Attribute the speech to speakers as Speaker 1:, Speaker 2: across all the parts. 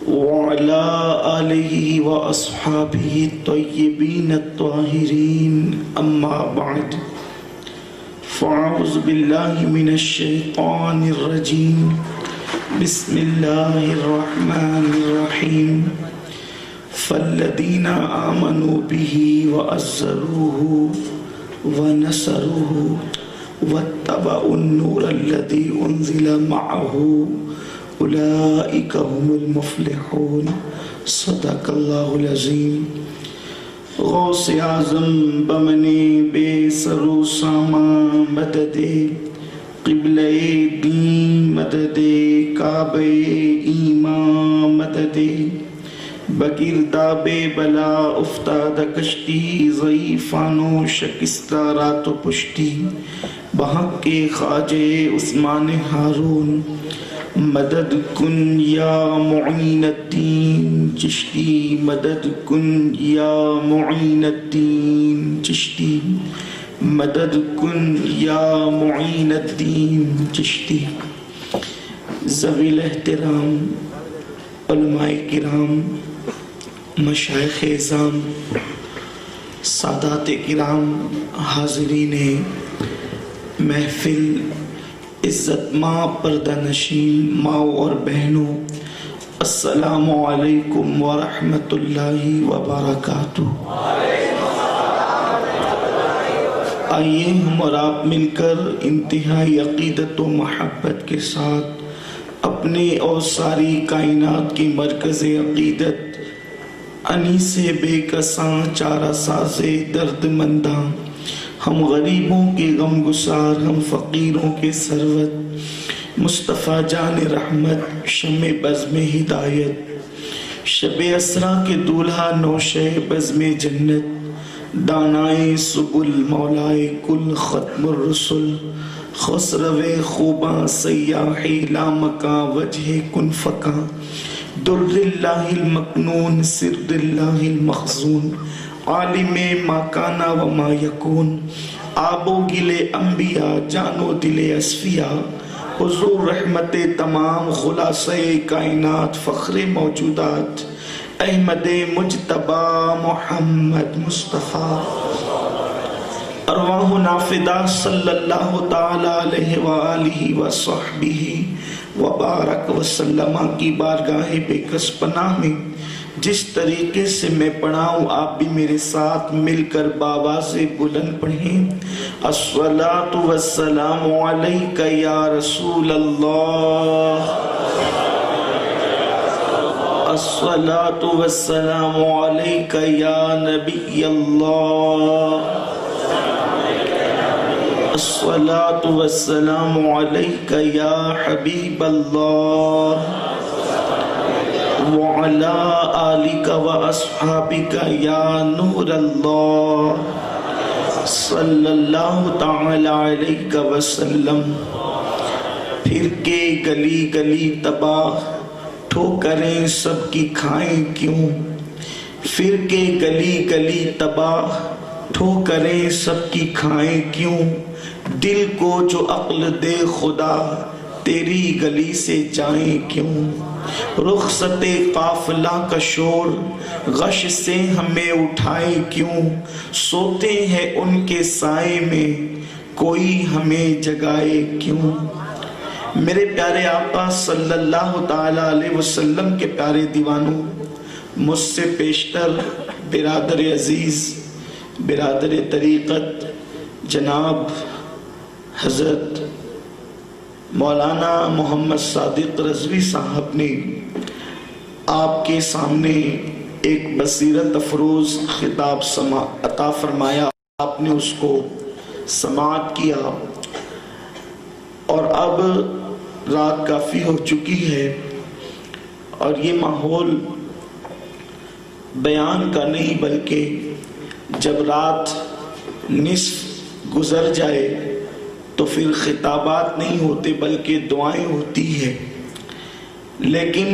Speaker 1: وعلى آله وأصحابه الطيبين الطاهرين أما بعد فأعوذ بالله من الشيطان الرجيم بسم الله الرحمن الرحيم فالذين آمنوا به وأزروه ونصروه واتبعوا النور الذي أنزل معه اولئک هم المفلحون صدق اللہ العظیم۔ غوث اعظم بمن بے سر و ساما مدد قبلہ دین مدد کعبہ ایمان مدد بگرداب بلا افتاد کشتی ضعیفان و شکستہ رات و پشتی بحق کے خواجہ عثمان ہارون مدد کن یا معین الدین چشتی مدد کن یا معین الدین چشتی مدد کن یا معین الدین چشتی۔ ذوی الاحترام علماء کرام، مشائخ اعظام، سادات کرام، حاضرین محفل، عزت ماں پردہ نشین ماں اور بہنوں، السلام علیکم ورحمۃ اللہ وبرکاتہ۔ آئیے ہم اور آپ مل کر انتہائی عقیدت و محبت کے ساتھ اپنے اور ساری کائنات کی مرکز عقیدت انیس بے کساں چارہ ساز درد منداں، ہم غریبوں کے غم گسار، ہم فقیروں کے ثروت، مصطفیٰ جان رحمت، شمع بزم ہدایت، شب اسرا کے دولہا نوشے بزم جنت، دانائے سبل مولائے کل ختم الرسل، خسرو خوباں سیاحی لامکاں وجہ کن فکاں، در اللہ المکنون سر اللہ المخزون، عالم ما کانا و ما یکون، آب و گل انبیاء جان و دل اصفیاء، حضور رحمت تمام خلاصہ کائنات فخر موجودات، احمد مجتبی محمد مصطفیٰ، ارواح نافدہ صلی اللہ تعالی علیہ وآلہ وصحبہ وبارک وسلم کی بارگاہ بے کس پناہ میں جس طریقے سے میں پڑھاؤں آپ بھی میرے ساتھ مل کر بآواز بلند پڑھیں۔ الصلاة والسلام علیکہ یا رسول اللہ، الصلاة والسلام علیکہ یا نبی اللہ، الصلاة والسلام علیکہ یا حبیب اللہ، وَعَلَىٰ آلِكَ وَأَصْحَابِكَ یا نور اللہ صلی اللہ تعالی علیہ وسلم۔ پھر کے گلی گلی تباہ ٹھوکریں سب کی کھائیں کیوں، پھر کے گلی گلی تباہ ٹھوکریں سب کی کھائیں کیوں، دل کو جو عقل دے خدا تیری گلی سے جائیں کیوں، رخصت قافلہ کا شور غش سے ہمیں اٹھائے کیوں، سوتے ہیں ان کے سائے میں کوئی ہمیں جگائے کیوں۔ میرے پیارے آقا صلی اللہ تعالی علیہ وسلم کے پیارے دیوانوں، مجھ سے پیشتر برادر عزیز، برادر طریقت جناب حضرت مولانا محمد صادق رضوی صاحب نے آپ کے سامنے ایک بصیرت افروز خطاب عطا فرمایا، آپ نے اس کو سماعت کیا، اور اب رات کافی ہو چکی ہے اور یہ ماحول بیان کا نہیں بلکہ جب رات نصف گزر جائے تو پھر خطابات نہیں ہوتے بلکہ دعائیں ہوتی ہیں، لیکن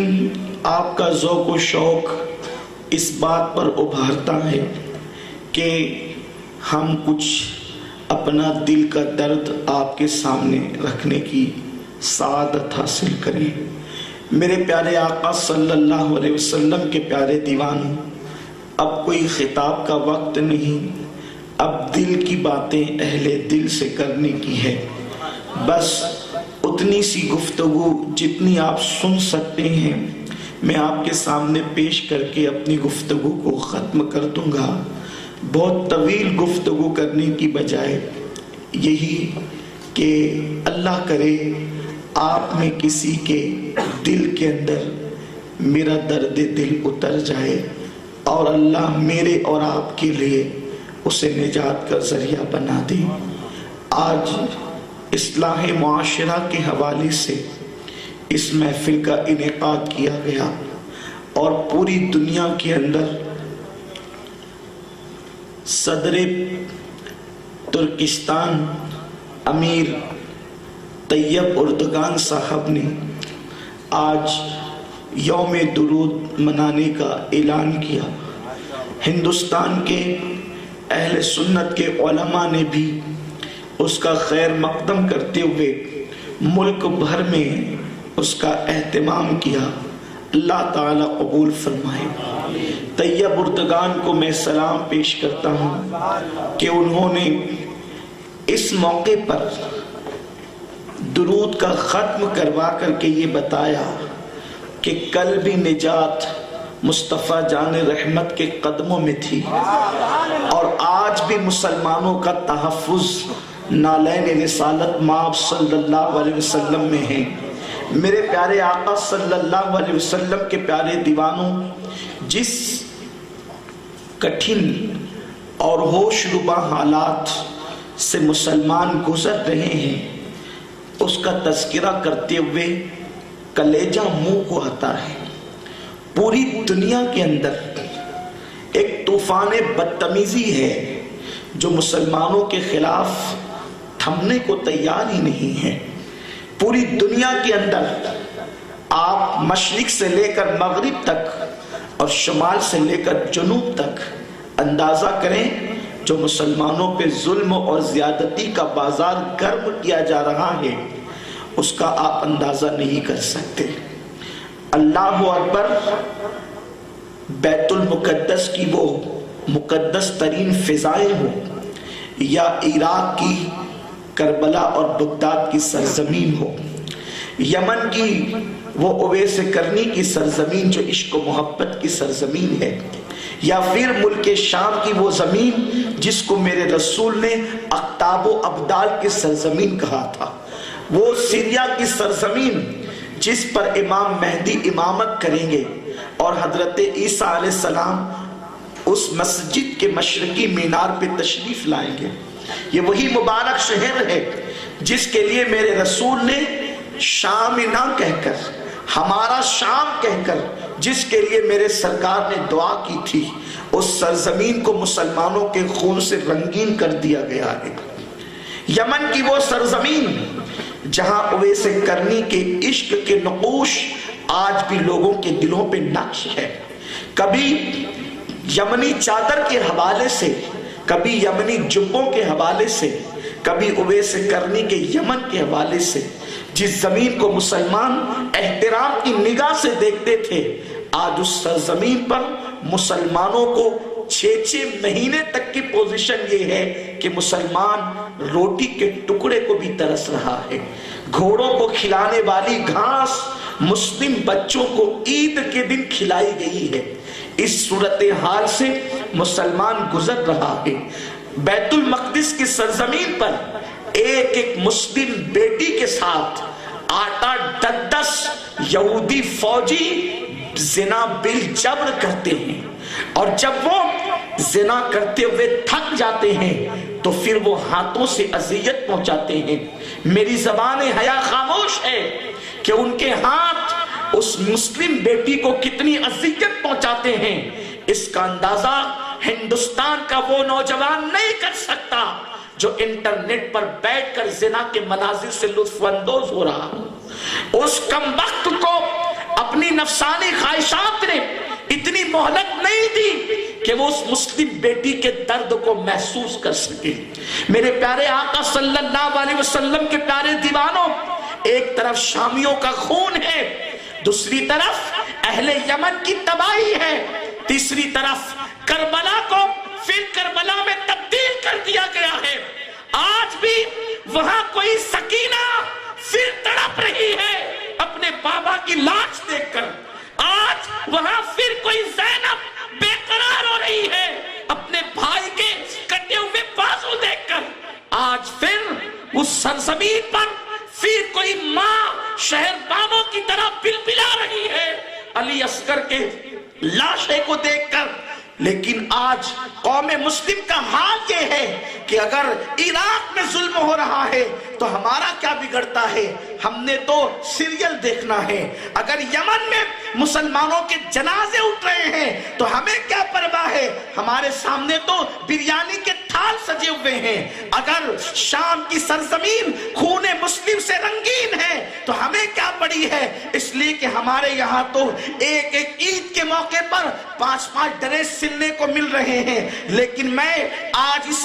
Speaker 1: آپ کا ذوق و شوق اس بات پر ابھارتا ہے کہ ہم کچھ اپنا دل کا درد آپ کے سامنے رکھنے کی سعادت حاصل کریں۔ میرے پیارے آقا صلی اللہ علیہ وسلم کے پیارے دیوانوں، اب کوئی خطاب کا وقت نہیں، اب دل کی باتیں اہل دل سے کرنے کی ہے۔ بس اتنی سی گفتگو جتنی آپ سن سکتے ہیں میں آپ کے سامنے پیش کر کے اپنی گفتگو کو ختم کر دوں گا۔ بہت طویل گفتگو کرنے کی بجائے یہی کہ اللہ کرے آپ میں کسی کے دل کے اندر میرا درد دل اتر جائے اور اللہ میرے اور آپ کے لیے اسے نجات کا ذریعہ بنا دے۔ آج اصلاح معاشرہ کے حوالے سے اس محفل کا انعقاد کیا گیا اور پوری دنیا کے اندر صدر ترکستان امیر طیب اردگان صاحب نے آج یوم درود منانے کا اعلان کیا۔ ہندوستان کے اہل سنت کے علماء نے بھی اس کا خیر مقدم کرتے ہوئے ملک بھر میں اس کا اہتمام کیا۔ اللہ تعالیٰ قبول فرمائے۔ طیب اردگان کو میں سلام پیش کرتا ہوں کہ انہوں نے اس موقع پر درود کا ختم کروا کر کے یہ بتایا کہ کل بھی نجات مصطفیٰ جان رحمت کے قدموں میں تھی اور آج بھی مسلمانوں کا تحفظ نالین رسالت مآب صلی اللہ علیہ وسلم میں ہے۔ میرے پیارے آقا صلی اللہ علیہ وسلم کے پیارے دیوانوں، جس کٹھن اور ہوش ربا حالات سے مسلمان گزر رہے ہیں اس کا تذکرہ کرتے ہوئے کلیجہ منہ کو آتا ہے۔ پوری دنیا کے اندر ایک طوفان بدتمیزی ہے جو مسلمانوں کے خلاف تھمنے کو تیار ہی نہیں ہے۔ پوری دنیا کے اندر آپ مشرق سے لے کر مغرب تک اور شمال سے لے کر جنوب تک اندازہ کریں، جو مسلمانوں پہ ظلم اور زیادتی کا بازار گرم کیا جا رہا ہے اس کا آپ اندازہ نہیں کر سکتے۔ اللہ اکبر، بیت المقدس کی وہ مقدس ترین فضائیں ہوں یا عراق کی کربلا اور بغداد کی سرزمین ہو، یمن کی وہ اویس کرنی کی سرزمین جو عشق و محبت کی سرزمین ہے، یا پھر ملک شام کی وہ زمین جس کو میرے رسول نے اقطاب و ابدال کی سرزمین کہا تھا، وہ سیریا کی سرزمین جس پر امام مہدی امامت کریں گے اور حضرت عیسیٰ علیہ السلام اس مسجد کے مشرقی مینار پہ تشریف لائیں گے۔ یہ وہی مبارک شہر ہے جس کے لیے میرے رسول نے شام نہ کہہ کر ہمارا شام کہہ کر جس کے لیے میرے سرکار نے دعا کی تھی، اس سرزمین کو مسلمانوں کے خون سے رنگین کر دیا گیا ہے۔ یمن کی وہ سرزمین جہاں اویس کرنی کے عشق کے نقوش آج بھی لوگوں کے دلوں پہ نقش ہے۔ کبھی یمنی چادر کے حوالے سے، کبھی یمنی جبوں کے حوالے سے، کبھی اویس کرنی کے یمن کے حوالے سے، جس زمین کو مسلمان احترام کی نگاہ سے دیکھتے تھے، آج اس سرزمین پر مسلمانوں کو 6 مہینے تک کی پوزیشن یہ ہے کہ مسلمان روٹی کے ٹکڑے کو بھی ترس رہا ہے۔ گھوڑوں کو کھلانے والی گھاس مسلم بچوں کو عید کے دن کھلائی گئی ہے۔ اس صورتحال سے مسلمان گزر رہا ہے۔ بیت المقدس کی سرزمین پر ایک ایک مسلم بیٹی کے ساتھ 8-10 یہودی فوجی زنا بالجبر کرتے ہیں، اور جب وہ زنا کرتے ہوئے تھک جاتے ہیں تو پھر وہ ہاتھوں سے اذیت پہنچاتے ہیں۔ میری زبان حیا خاموش ہے کہ ان کے ہاتھ اس مسلم بیٹی کو کتنی اذیت پہنچاتے ہیں، اس کا اندازہ ہندوستان کا وہ نوجوان نہیں کر سکتا جو انٹرنیٹ پر بیٹھ کر زنا کے مناظر سے لطف اندوز ہو رہا۔ اس کم وقت کو اپنی نفسانی خواہشات نے اتنی مہلت نہیں دی کہ وہ اس مسلم بیٹی کے درد کو محسوس کر سکے۔ میرے پیارے آقا صلی اللہ علیہ وسلم کے پیارے دیوانوں، ایک طرف شامیوں کا خون ہے، دوسری طرف اہل یمن کی تباہی ہے، تیسری طرف کربلا کو پھر کربلا میں تبدیل کر دیا گیا ہے۔ آج بھی وہاں کوئی سکینہ پھر تڑپ رہی ہے اپنے بابا کی لاش دیکھ کر، آج وہاں پھر کوئی زینب بے قرار ہو رہی ہے اپنے بھائی کے کٹے ہوئے بازو دیکھ کر، آج پھر اس سرزمین پر پھر کوئی ماں شہربانوں کی طرح بلبلا رہی ہے علی اصغر کے لاشے کو دیکھ کر۔ لیکن آج قوم مسلم کا حال یہ ہے کہ اگر عراق میں ظلم ہو رہا ہے تو ہمارا کیا بگڑتا ہے، ہم نے تو سیریل دیکھنا ہے۔ اگر یمن میں مسلمانوں کے جنازے اٹھ رہے ہیں تو ہمیں کیا پرواہ ہے، ہمارے سامنے تو بریانی کے تھال سجے ہوئے ہیں۔ اگر شام کی سرزمین خون مسلم سے رنگین ہے تو ہمیں کیا پڑی ہے، اس لیے کہ ہمارے یہاں تو ایک ایک عید کے موقع پر 5 ڈریس سلنے کو مل رہے ہیں۔ لیکن میں آج اس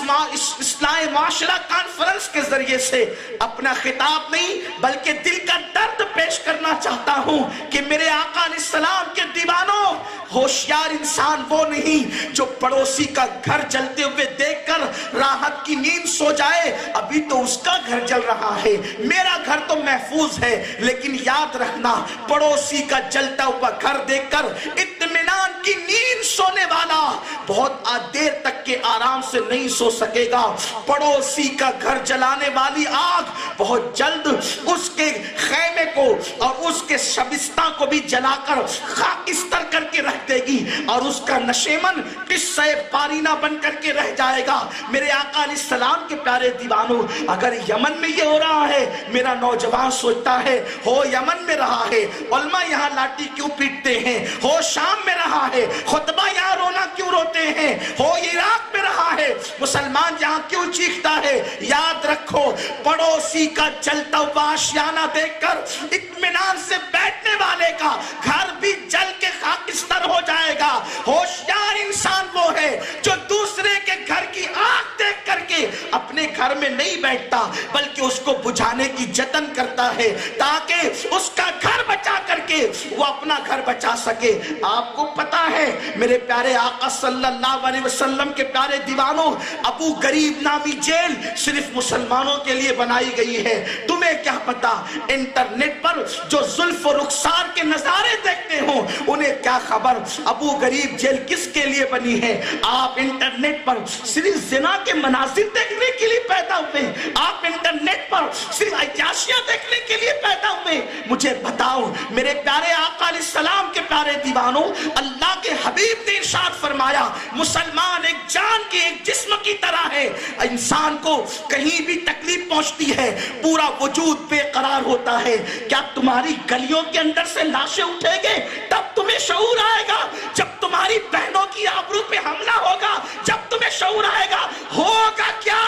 Speaker 1: اصلاح معاشرہ کانفرنس کے ذریعے سے اپنا خطاب نہیں بلکہ دل کا درد پیش کرنا چاہتا ہوں کہ میرے آقا علیہ السلام کے دیوانوں، ہوشیار انسان وہ نہیں جو پڑوسی کا گھر جلتے ہوئے دیکھ کر راحت کی نیند سو جائے، ابھی تو اس کا گھر جل رہا ہے، میرا گھر تو محفوظ ہے۔ لیکن یاد رکھنا، پڑوسی کا جلتا ہوا گھر دیکھ کر اطمینان کی نیند سونے والا بہت دیر تک کے آرام سے نہیں سو سکے گا۔ پڑوسی کا گھر جلانے والی آگ بہت جلد اس کے خیمے کو اور اس کے شبستان کو بھی جلا کر خاکستر کر کے رکھ دے گی، اور اس کا نشیمن قصہ پارینہ بن کر کے رہ جائے گا۔ میرے آقا علیہ السلام کے پیارے دیوانوں، اگر یمن میں یہ ہو رہا ہے، میرا نوجوان سوچتا ہے ہو یمن میں رہا ہے، علماء یہاں لاٹھی کیوں پیٹتے ہیں، ہو شام میں رہا ہے، خطبہ یہاں رونا کیوں روتے ہیں، ہو عراق میں رہا ہے، مسلمان یہاں کیوں چیختا ہے۔ یاد رکھو، پڑوسی کا جلتا ہوا آشیانہ دیکھ کر اطمینان سے بیٹھنے والے کا گھر بھی جل کے خاکستر ہو جائے گا۔ ہوشیار انسان وہ ہے جو دوسرے کے گھر کی آگ دیکھ کر کے اپنے گھر میں نہیں بیٹھتا بلکہ اس کو بجھانے کی جتن کرتا ہے تاکہ اس کا گھر بچا کر کے وہ اپنا گھر بچا سکے۔ آپ کو پتا ہے میرے پیارے آقا صلی اللہ علیہ وسلم کے پیارے دیوانوں، ابو غریب نامی جیل صرف مسلمانوں کے لیے بنائی گئی ہے۔ تمہیں کیا پتا انٹرنیٹ پر جو زلف و رخسار کے نظارے دیکھتے ہوں انہیں کیا خبر ابو غریب جیل کس کے لیے بنی ہے۔ آپ انٹرنیٹ پر صرف زنا کے مناظر دیکھنے کے لیے پیدا ہوئے، آپ انٹرنیٹ پر صرف عیاشیاں دیکھنے کے لیے پیدا ہوئے۔ مجھے بتاؤ میرے پیارے آقا علیہ السلام کے پیارے دیوانوں، اللہ کے حبیب نے ارشاد فرمایا مسلمان ایک جان کی ایک جسم کی طرح ہے، انسان کو کہیں بھی تکلیف پہنچتی ہے پورا وجود بے قرار ہوتا ہے۔ کیا تمہاری گلیوں کے اندر سے لاشیں اٹھیں گے تب تمہیں شعور آئے گا؟ جب تمہاری بہنوں کی آبرو پہ حملہ ہوگا جب تمہیں شعور آئے گا؟ ہوگا کیا؟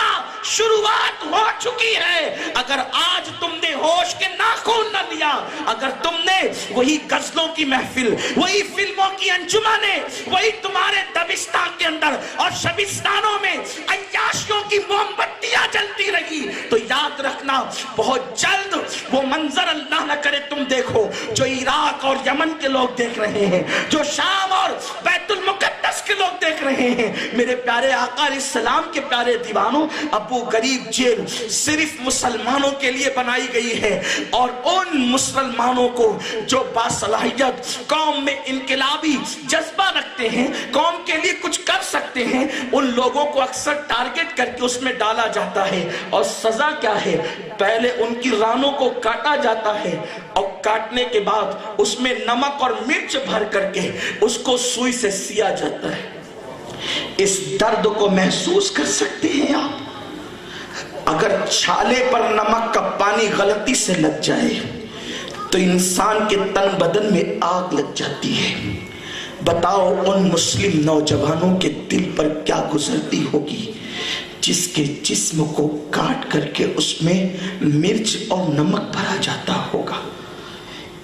Speaker 1: شروعات ہو چکی ہے۔ اگر آج تم نے ہوش کے ناخن نہ لیا، اگر تم نے وہی غزلوں کی محفل، وہی فلموں کی انجمنیں، وہی تمہارے دبستان کے اندر اور شبستانوں میں عیاشیوں کی موم بتیاں جلتی رہی تو یاد رکھنا بہت جلد وہ منظر اللہ نہ کرے تم دیکھو جو عراق اور یمن کے لوگ دیکھ رہے ہیں، جو شام اور بیت المقدس کے لوگ دیکھ رہے ہیں۔ میرے پیارے آقا علیہ السلام کے پیارے دیوانوں، ابو غریب جیل صرف مسلمانوں کے لیے بنائی گئی ہے، اور ان مسلمانوں کو جو باصلاحیت قوم میں انقلابی جذبہ رکھتے ہیں، قوم کے لیے کچھ کر سکتے ہیں، ان لوگوں کو اکثر ٹارگٹ کر کے اس میں ڈالا جاتا ہے۔ اور سزا کیا ہے؟ پہلے ان کی رانوں کو کاٹا جاتا ہے اور کاٹنے کے بعد اس میں نمک اور مرچ بھر کر کے اس کو سوئی سے سیا جاتا ہے۔ اس درد کو محسوس کر سکتے ہیں آپ؟ اگر چھالے پر نمک کا پانی غلطی سے لگ جائے تو انسان کے تن بدن میں آگ لگ جاتی ہے۔ بتاؤ ان مسلم نوجوانوں کے دل پر کیا گزرتی ہوگی جس کے جسم کو کاٹ کر کے اس میں مرچ اور نمک بھرا جاتا ہوگا۔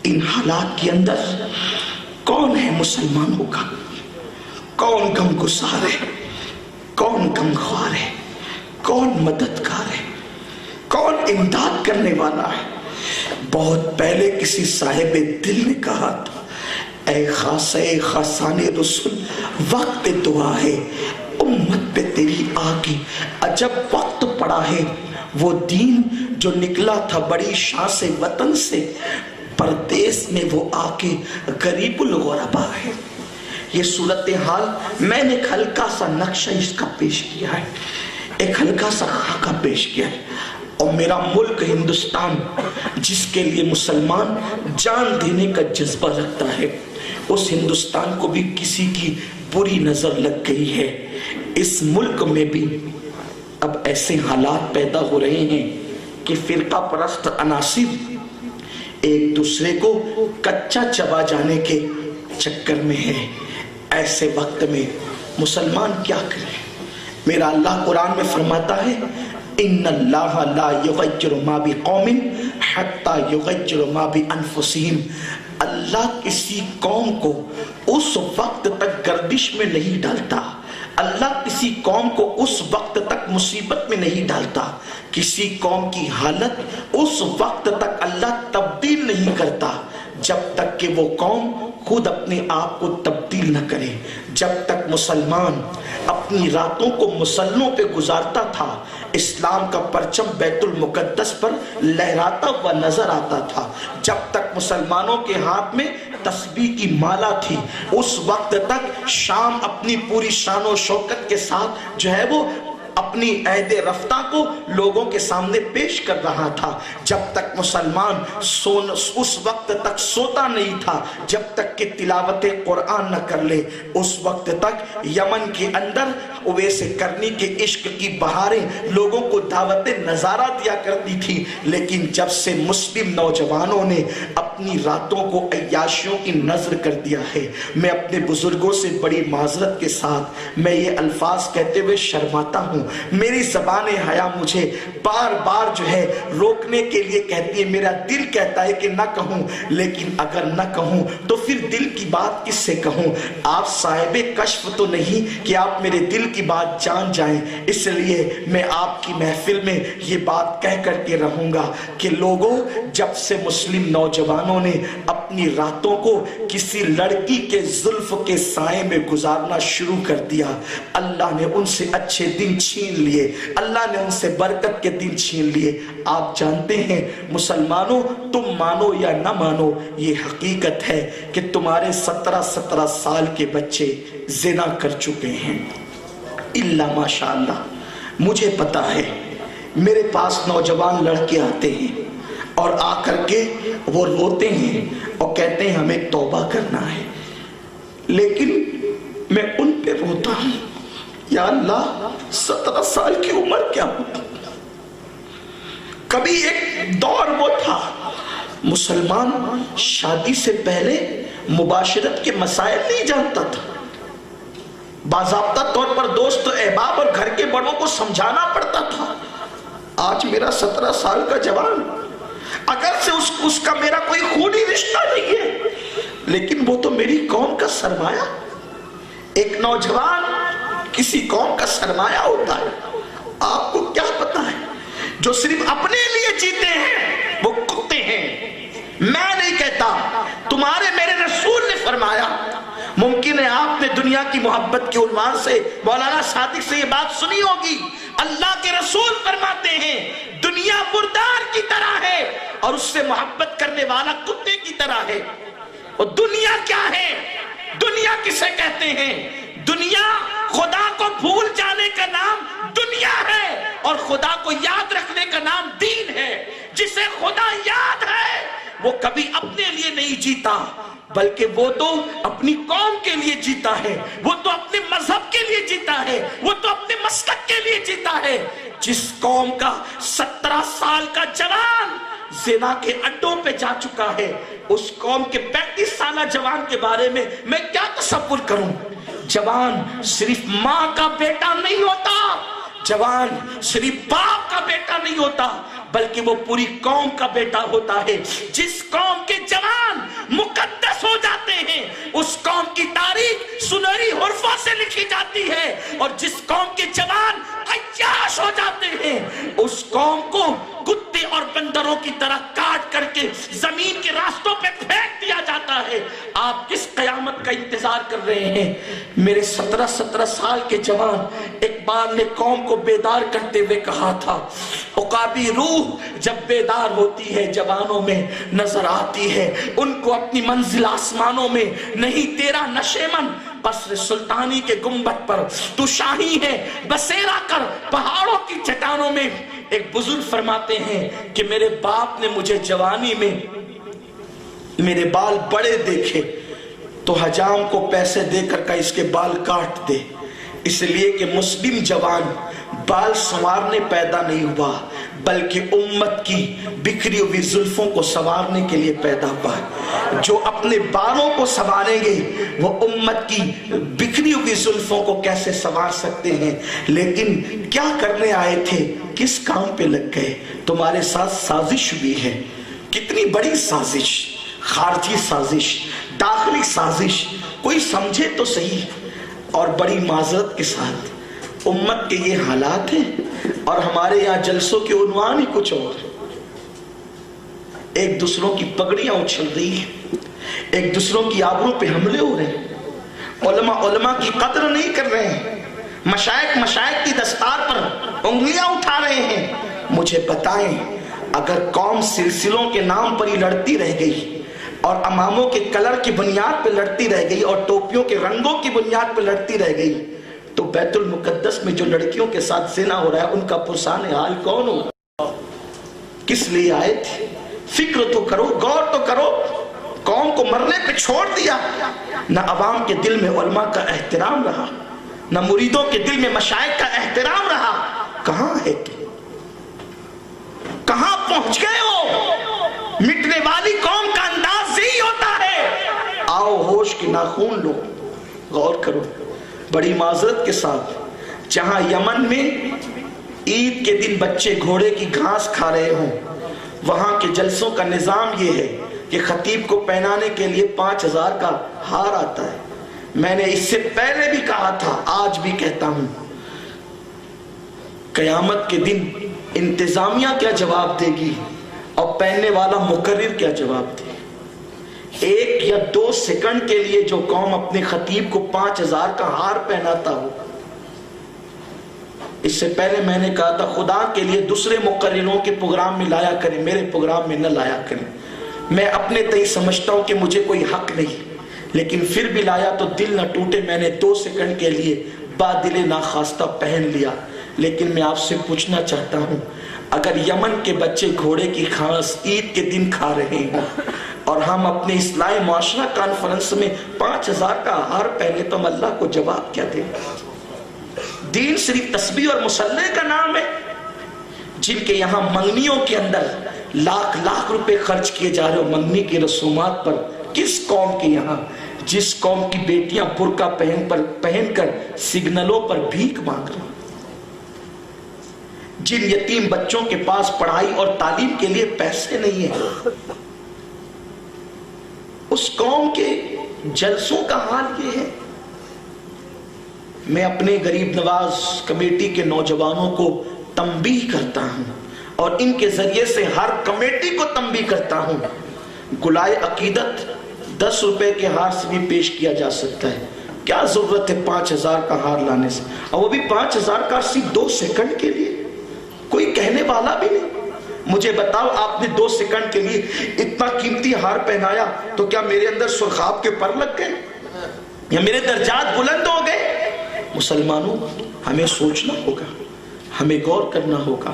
Speaker 1: ان حالات کے اندر کون ہے مسلمانوں کا؟ کون غم گسار ہے؟ کون غم خوار ہے؟ کون مددگار ہے؟ کون امداد کرنے والا ہے؟ بہت پہلے کسی صاحب دل نے کہا تھا، اے خاصے خاصان رسول، وقت دعا ہے، امت پہ تیری آگے عجب وقت پڑا ہے۔ وہ دین جو نکلا تھا بڑی شان سے وطن سے، پردیس میں وہ آ کے غریب الغربا ہے۔ یہ صورتحال میں نے ایک ہلکا سا نقشہ اس کا پیش کیا ہے، ایک ہلکا سا خاکہ پیش کیا ہے۔ اور میرا ملک ہندوستان جس کے لیے مسلمان جان دینے کا جذبہ رکھتا ہے، اس ہندوستان کو بھی کسی کی بری نظر لگ گئی ہے۔ اس ملک میں بھی اب ایسے حالات پیدا ہو رہے ہیں کہ فرقہ پرست عناصر ایک دوسرے کو کچا چبا جانے کے چکر میں ہے۔ ایسے وقت میں مسلمان کیا کرے؟ میرا اللہ قرآن میں فرماتا ہے، ان اللہ لا یغیر ما بقوم حتی یغیر ما بانفسہم۔ اللہ کسی قوم کو اس وقت تک گردش میں نہیں ڈالتا، اللہ کسی قوم کو اس وقت تک مصیبت میں نہیں ڈالتا، کسی قوم کی حالت اس وقت تک اللہ تبدیل نہیں کرتا جب تک کہ وہ قوم خود اپنے آپ کو تبدیل نہ کرے۔ جب تک مسلمان اپنی راتوں کو مسلوں پہ گزارتا تھا، اسلام کا پرچم بیت المقدس پر لہراتا ہوا نظر آتا تھا، جب تک مسلمانوں کے ہاتھ میں تسبیح کی مالا تھی، اس وقت تک شام اپنی پوری شان و شوکت کے ساتھ جو ہے وہ اپنی عہد رفتہ کو لوگوں کے سامنے پیش کر رہا تھا۔ جب تک مسلمان اس وقت تک سوتا نہیں تھا جب تک کہ تلاوت قرآن نہ کر لے، اس وقت تک یمن کے اندر اویس کرنی کے عشق کی بہاریں لوگوں کو دعوت نظارہ دیا کرتی تھی۔ لیکن جب سے مسلم نوجوانوں نے اپنی راتوں کو عیاشیوں کی نظر کر دیا ہے، میں اپنے بزرگوں سے بڑی معذرت کے ساتھ میں یہ الفاظ کہتے ہوئے شرماتا ہوں، میری زبان حیا مجھے بار بار جو ہے روکنے کے لیے کہتی ہے، میرا دل کہتا ہے کہ نہ کہوں، لیکن اگر نہ کہوں تو پھر دل کی بات کس سے کہوں؟ آپ صاحب کشف تو نہیں کہ آپ میرے دل کی بات جان جائیں، اس لیے میں آپ کی محفل میں یہ بات کہہ کر کے رہوں گا کہ لوگوں، جب سے مسلم نوجوانوں نے اپنی راتوں کو کسی لڑکی کے زلف کے سائے میں گزارنا شروع کر دیا، اللہ نے ان سے اچھے دن چھین لیے، اللہ نے ان سے برکت کے دن چھین لیے۔ آپ جانتے ہیں مسلمانوں، تم مانو یا نہ مانو، یہ حقیقت ہے کہ تمہارے 17 سال کے بچے زنا کر چکے ہیں، اللہ ماشاءاللہ۔ مجھے پتا ہے میرے پاس نوجوان لڑکے آتے ہیں اور آ کر کے وہ روتے ہیں اور کہتے ہیں ہمیں توبہ کرنا ہے، لیکن میں ان پہ روتا ہوں، یا اللہ 17 سال کی عمر کیا ہوتی؟ کبھی ایک دور وہ تھا مسلمان شادی سے پہلے مباشرت کے مسائل نہیں جانتا تھا، باضابطہ طور پر دوست احباب اور گھر کے بڑوں کو سمجھانا پڑتا تھا۔ آج میرا 17 سال کا جوان، اگر سے اس کا میرا کوئی خونی رشتہ نہیں ہے، لیکن وہ تو میری قوم کا سرمایہ۔ ایک نوجوان کسی قوم کا سرمایہ ہوتا ہے۔ آپ کو کیا پتا ہے جو صرف اپنے لیے جیتے ہیں وہ کتے ہیں؟ میں نہیں کہتا، تمہارے میرے رسول نے فرمایا۔ ممکن ہے آپ نے دنیا کی محبت کے عنوان سے مولانا صادق سے یہ بات سنی ہوگی، اللہ کے رسول فرماتے ہیں دنیا مردار کی طرح ہے اور اس سے محبت کرنے والا کتے کی طرح ہے۔ اور دنیا کیا ہے؟ دنیا کسے کہتے ہیں؟ دنیا خدا کو بھول جانے کا نام دنیا ہے، اور خدا کو یاد رکھنے کا نام دین ہے۔ جسے خدا یاد ہے وہ کبھی اپنے لیے نہیں جیتا، بلکہ وہ تو اپنی قوم کے لیے جیتا ہے، وہ تو اپنے مذہب کے لیے جیتا ہے، وہ تو اپنے مسلک کے لیے جیتا ہے۔ جس قوم کا 17 سال کا جوان زنا کے اڈوں پہ جا چکا ہے، اس قوم کے 35 سالہ جوان کے بارے میں میں کیا تصور کروں؟ جوان صرف ماں کا بیٹا نہیں ہوتا، جوان صرف باپ کا بیٹا نہیں ہوتا، بلکہ وہ پوری قوم کا بیٹا ہوتا ہے۔ جس قوم کے جوان مقدس ہو جاتے ہیں، اس قوم کی تاریخ سنہری حروفوں سے لکھی جاتی ہے، اور جس قوم کے جوان عیاش ہو جاتے ہیں، اس قوم کو کتے اور بندروں کی طرح کاٹ کر کے زمین کے راستوں پہ پھینک دیا جاتا ہے۔ آپ کس قیامت کا انتظار کر رہے ہیں؟ میرے 17 سال کے جوان اقبال نے قوم کو بیدار کرتے ہوئے کہا تھا، عقابی روح جب بیدار ہوتی ہے جوانوں میں نظر آتی ہے، ان کو اپنی منزل آسمانوں میں نہیں تیرا نشیمن قصر سلطانی کے گنبد پر تو شاہی ہے بسیرا کر پہاڑوں کی چٹانوں میں۔ ایک بزرگ فرماتے ہیں کہ میرے باپ نے مجھے جوانی میں میرے بال بڑے دیکھے تو حجام کو پیسے دے کر کہا اس کے بال کاٹ دے، اس لیے کہ مسلم جوان بال سنوارنے پیدا نہیں ہوا بلکہ امت کی بکھری ہوئی زلفوں کو سنوارنے کے لیے پیدا ہوا ہے۔ جو اپنے بالوں کو سنواریں گے وہ امت کی بکھری ہوئی زلفوں کو کیسے سنوار سکتے ہیں؟ لیکن کیا کرنے آئے تھے؟ کس کام پہ لگ گئے؟ تمہارے ساتھ سازش بھی ہے، کتنی بڑی سازش، خارجی سازش، داخلی سازش، کوئی سمجھے تو صحیح۔ اور بڑی معذرت کے ساتھ امت کے یہ حالات ہیں، اور ہمارے یہاں جلسوں کے عنوان ہی کچھ اور، ایک دوسروں کی پگڑیاں اچھل رہی ہیں، ایک دوسروں کی آبروں پہ حملے ہو رہے ہیں، علماء کی قدر نہیں کر رہے ہیں، مشائخ کی دستار پر انگلیاں اٹھا رہے ہیں۔ مجھے بتائیں، اگر قوم سلسلوں کے نام پر ہی لڑتی رہ گئی اور اماموں کے کلر کی بنیاد پہ لڑتی رہ گئی اور ٹوپیوں کے رنگوں کی بنیاد پہ لڑتی رہ گئی، تو بیت المقدس میں جو لڑکیوں کے ساتھ زنا ہو رہا ہے ان کا پرسان حال کون ہوگا؟ کس لیے آئے تھے؟ فکر تو کرو، غور تو کرو۔ قوم کو مرنے پہ چھوڑ دیا، نہ عوام کے دل میں علماء کا احترام رہا، نہ مریدوں کے دل میں مشائخ کا احترام رہا۔ کہاں ہے تم؟ کہاں پہنچ گئے ہو؟ مٹنے والی قوم کا انداز یہی ہوتا ہے۔ آؤ ہوش کے ناخون لو، غور کرو۔ بڑی معذرت کے ساتھ، جہاں یمن میں عید کے دن بچے گھوڑے کی گھاس کھا رہے ہوں، وہاں کے جلسوں کا نظام یہ ہے کہ خطیب کو پہنانے کے لیے 5000 کا ہار آتا ہے۔ میں نے اس سے پہلے بھی کہا تھا، آج بھی کہتا ہوں، قیامت کے دن انتظامیہ کیا جواب دے گی اور پہننے والا مقرر کیا جواب دے؟ 1 یا 2 سیکنڈ کے لیے جو قوم اپنے خطیب کو 5000 کا ہار پہناتا ہو، اس سے پہلے میں نے کہا تھا خدا کے لیے دوسرے مقرروں کے پروگرام میں لایا کریں، میرے پروگرام میں نہ لایا کریں۔ میں اپنے تئیں سمجھتا ہوں کہ مجھے کوئی حق نہیں، لیکن پھر بھی لایا تو دل نہ ٹوٹے، میں نے 2 سیکنڈ کے لیے بادل ناخواستہ پہن لیا۔ لیکن میں آپ سے پوچھنا چاہتا ہوں، اگر یمن کے بچے گھوڑے کی گھاس عید کے دن کھا رہے ہیں اور ہم اپنے اصلاح معاشرہ کانفرنس میں 5000 کا ہار پہنے تو ہم اللہ کو جواب کیا دیں؟ دین صرف تسبیح اور مصلی کا نام ہے؟ جن کے یہاں منگنیوں کے اندر لاکھ روپے خرچ کیے جا رہے ہو منگنی کی رسومات پر، کس قوم کے یہاں جس قوم کی بیٹیاں برقع پہن کر سگنلوں پر بھیک مانگ رہی ہیں، جن یتیم بچوں کے پاس پڑھائی اور تعلیم کے لیے پیسے نہیں ہیں، اس قوم کے جلسوں کا حال یہ ہے۔ میں اپنے غریب نواز کمیٹی کے نوجوانوں کو تنبیہ کرتا ہوں اور ان کے ذریعے سے ہر کمیٹی کو تنبیہ کرتا ہوں، گلائے عقیدت 10 روپے کے ہار سے بھی پیش کیا جا سکتا ہے، کیا ضرورت ہے 5000 کا ہار لانے سے، اور وہ بھی 5000 کا صرف 2 سیکنڈ کے لیے؟ کوئی کہنے والا بھی نہیں۔ مجھے بتاؤ، آپ نے 2 سیکنڈ کے لیے اتنا قیمتی ہار پہنایا تو کیا میرے اندر سرخاب کے پر لگ گئے یا میرے درجات بلند ہو گئے؟ مسلمانوں، ہمیں سوچنا ہوگا، ہمیں غور کرنا ہوگا۔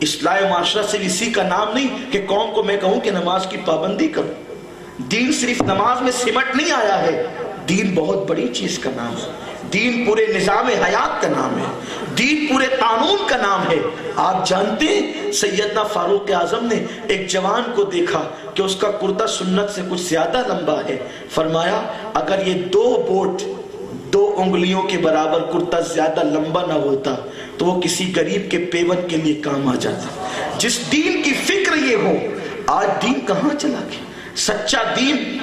Speaker 1: اصلاح معاشرہ صرف اسی کا نام نہیں کہ قوم کو میں کہوں کہ نماز کی پابندی کرو۔ دین صرف نماز میں سمٹ نہیں آیا ہے، دین بہت بڑی چیز کا نام ہے، دین پورے نظام حیات کا نام ہے، دین پورے قانون کا نام ہے۔ آپ جانتے ہیں سیدنا فاروق اعظم نے ایک جوان کو دیکھا کہ اس کا کرتا سنت سے کچھ زیادہ لمبا ہے، فرمایا اگر یہ 2 بوٹ 2 انگلیوں کے برابر کرتا زیادہ لمبا نہ ہوتا تو وہ کسی غریب کے پیون کے لیے کام آ جاتا۔ جس دین کی فکر یہ ہو، آج دین کہاں چلا گیا؟ سچا دین،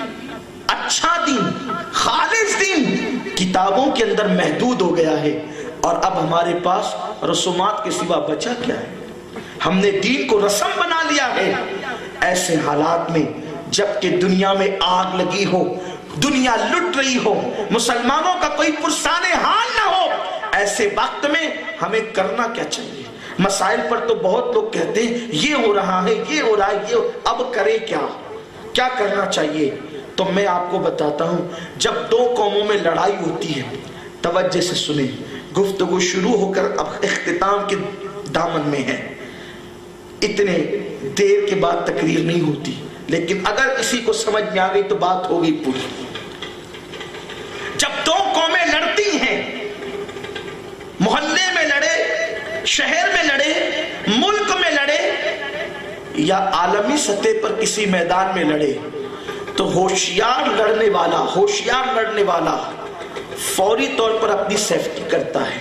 Speaker 1: اچھا دین، خالص دین کتابوں کے اندر محدود ہو گیا ہے، اور اب ہمارے پاس رسومات کے سوا بچا کیا ہے؟ ہم نے دین کو رسم بنا لیا ہے۔ ایسے حالات میں جب کہ دنیا میں آگ لگی ہو، دنیا لٹ رہی ہو، مسلمانوں کا کوئی پرسان حال نہ ہو، ایسے وقت میں ہمیں کرنا کیا چاہیے؟ مسائل پر تو بہت لوگ کہتے ہیں یہ ہو رہا ہے، یہ ہو رہا ہے، اب کرے کیا کرنا چاہیے؟ تو میں آپ کو بتاتا ہوں، جب دو قوموں میں لڑائی ہوتی ہے، توجہ سے سنیں، گفتگو شروع ہو کر اب اختتام کے دامن میں ہے، اتنے دیر کے بعد تقریر نہیں ہوتی، لیکن اگر کسی کو سمجھ میں آ گئی تو بات ہو گئی پوری۔ جب دو قومیں لڑتی ہیں، محلے میں لڑے، شہر میں لڑے، ملک میں لڑے یا عالمی سطح پر کسی میدان میں لڑے، تو ہوشیار لڑنے والا فوری طور پر اپنی سیفٹی کرتا ہے،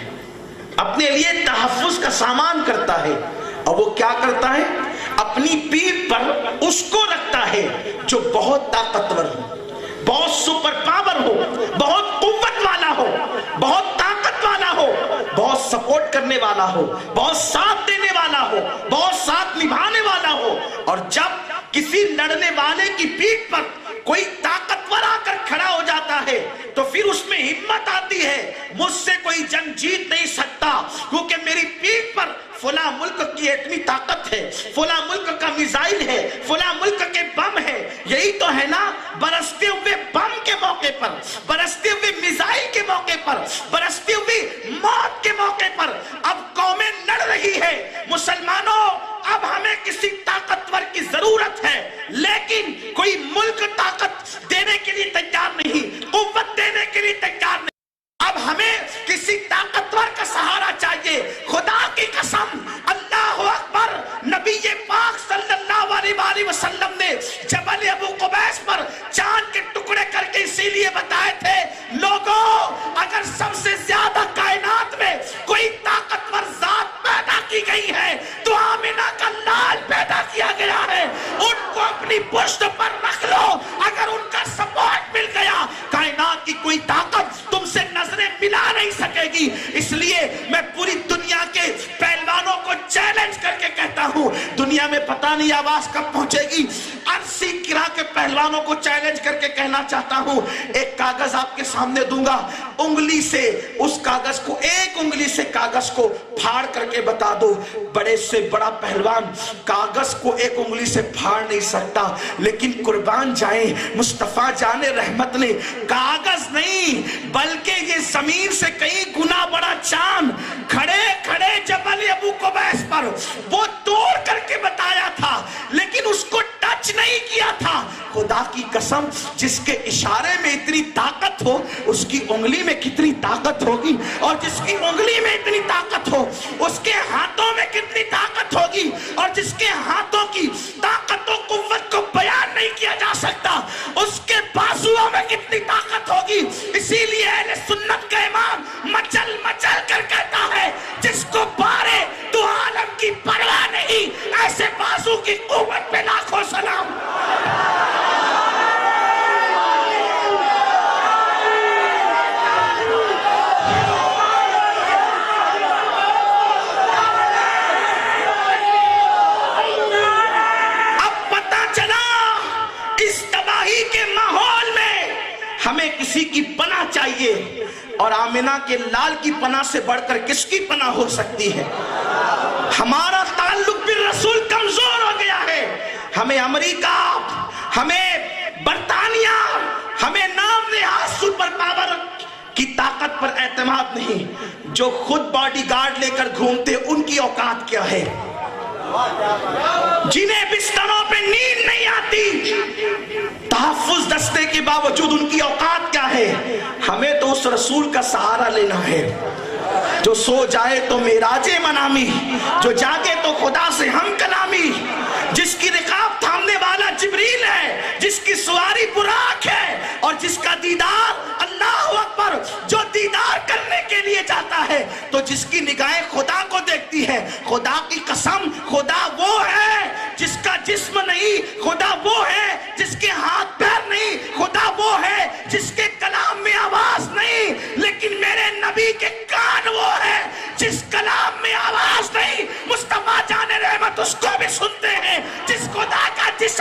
Speaker 1: اپنے لیے تحفظ کا سامان کرتا ہے، اور وہ کیا کرتا ہے؟ اپنی پیٹھ پر اس کو رکھتا ہے جو بہت طاقتور ہو، بہت سپر پاور ہو، بہت قوت والا ہو، بہت طاقت والا ہو، بہت سپورٹ کرنے والا ہو، بہت ساتھ دینے والا ہو، بہت ساتھ نبھانے والا ہو۔ اور جب کسی لڑنے والے کی پیٹھ پر کوئی طاقتور آ کر کھڑا ہو جاتا ہے تو پھر اس میں ہمت آتی ہے، مجھ سے کوئی جنگ جیت نہیں سکتا، کیونکہ میری پیٹھ پر فلاں ملک کی اتنی طاقت ہے، فلاں ملک کا میزائل ہے، فلاں ملک کے بم ہے۔ یہی تو ہے نا، برستے ہوئے بم کے موقع پر، برستے ہوئے میزائل کے موقع پر، برستے ہوئے موت کے موقع پر اب قومیں لڑ رہی ہے۔ مسلمانوں، اب ہمیں کسی طاقتور کی ضرورت ہے، لیکن کوئی ملک طاقت دینے کے لیے تیار نہیں، قوت دینے کے لیے تیار نہیں۔ اب ہمیں کسی طاقتور کا سہارا چاہیے۔ خدا کی قسم، اللہ اکبر، نبی پاک صلی اللہ علیہ وسلم نے جبل ابو قبیس پر چاند کے ٹکڑے کر کے اسی لیے بتائے تھے، لوگوں اگر سب سے زیادہ کائنات میں کوئی طاقتور ذات پیدا کی گئی ہے تو آمینہ کا لال پیدا کیا گیا ہے، ان کو اپنی پشت پر رکھ لو۔ اگر ان کا سپورٹ مل گیا، کائنات کی کوئی طاقت تم سے نظریں ملا نہیں سکے گی۔ اس لیے میں پوری دنیا کے پہلوانوں کو چیلنج کر کے کہتا ہوں، دنیا میں پتہ نہیں آواز کب پہنچے گی، عرصی کرا کے پہلوانوں کو چیلنج کر کے کہنا چاہتا ہوں، ایک کاغذ آپ کے سامنے دوں گا، انگلی سے اس کاغذ کو، ایک انگلی سے کاغذ کو پھاڑ کر کے بتا دو، بڑے سے بڑا پہلوان کاغذ کو ایک انگلی سے پھاڑ نہیں سکتا، لیکن قربان جائیں مصطفیٰ جان رحمت نے کاغذ نہیں بلکہ یہ زمین سے کئی گنا بڑا چاند کھڑے کھڑے جبل ابو قبیس پر وہ توڑ کر کے بتایا تھا، لیکن اس کو ٹچ نہیں کیا تھا۔ خدا کی قسم، جس کے اشارے میں اتنی طاقت ہو اس کی انگلی میں کتنی طاقت ہوگی، اور جس کی انگلی میں اتنی طاقت ہو اس کے ہاتھوں میں کتنی طاقت ہوگی، اور جس کے ہاتھوں کی طاقت و قوت کو بیان نہیں کیا جا سکتا اس کے بازوؤں میں کتنی طاقت ہوگی۔ اسی لیے اہل سنت کا امام مچل مچل کر کہتا ہے، جس کو پارے تو عالم کی پرواہ نہیں، ایسے بازو کی قوت پہ لاکھوں سلام۔ ہمیں کسی کی پناہ چاہیے، اور آمینہ کے لال کی پناہ سے بڑھ کر کس کی پناہ ہو سکتی ہے؟ ہمارا تعلق بالرسول کمزور ہو گیا ہے۔ ہمیں امریکہ، ہمیں برطانیہ، ہمیں نام نہاد سپر پاور کی طاقت پر اعتماد نہیں۔ جو خود باڈی گارڈ لے کر گھومتے ان کی اوقات کیا ہے؟ جنہیں بستروں پہ نیند نہیں آتی، تحفظ دستے کے باوجود ان کی اوقات کیا ہے؟ ہمیں تو اس رسول کا سہارا لینا ہے جو سو جائے تو معراج منامی، جو جاگے تو خدا سے ہم کلامی، جس کی رکاب تھامنے والا جبریل ہے، جس کی سواری براق ہے، اور جس کا دیدار اللہ اکبر، جو دیدار کرنے کے لیے جاتا ہے تو جس کی نگاہیں خدا کو دیکھتی ہے۔ خدا کی قسم، خدا وہ ہے جس کا جسم نہیں، خدا وہ ہے جس کے ہاتھ پیر نہیں، خدا وہ ہے جس کے کلام میں آواز نہیں، لیکن میرے نبی کے کان وہ ہے جس کلام میں آواز نہیں، مصطفیٰ جان رحمت اس کو بھی سنتے ہیں، جس خدا کا جسم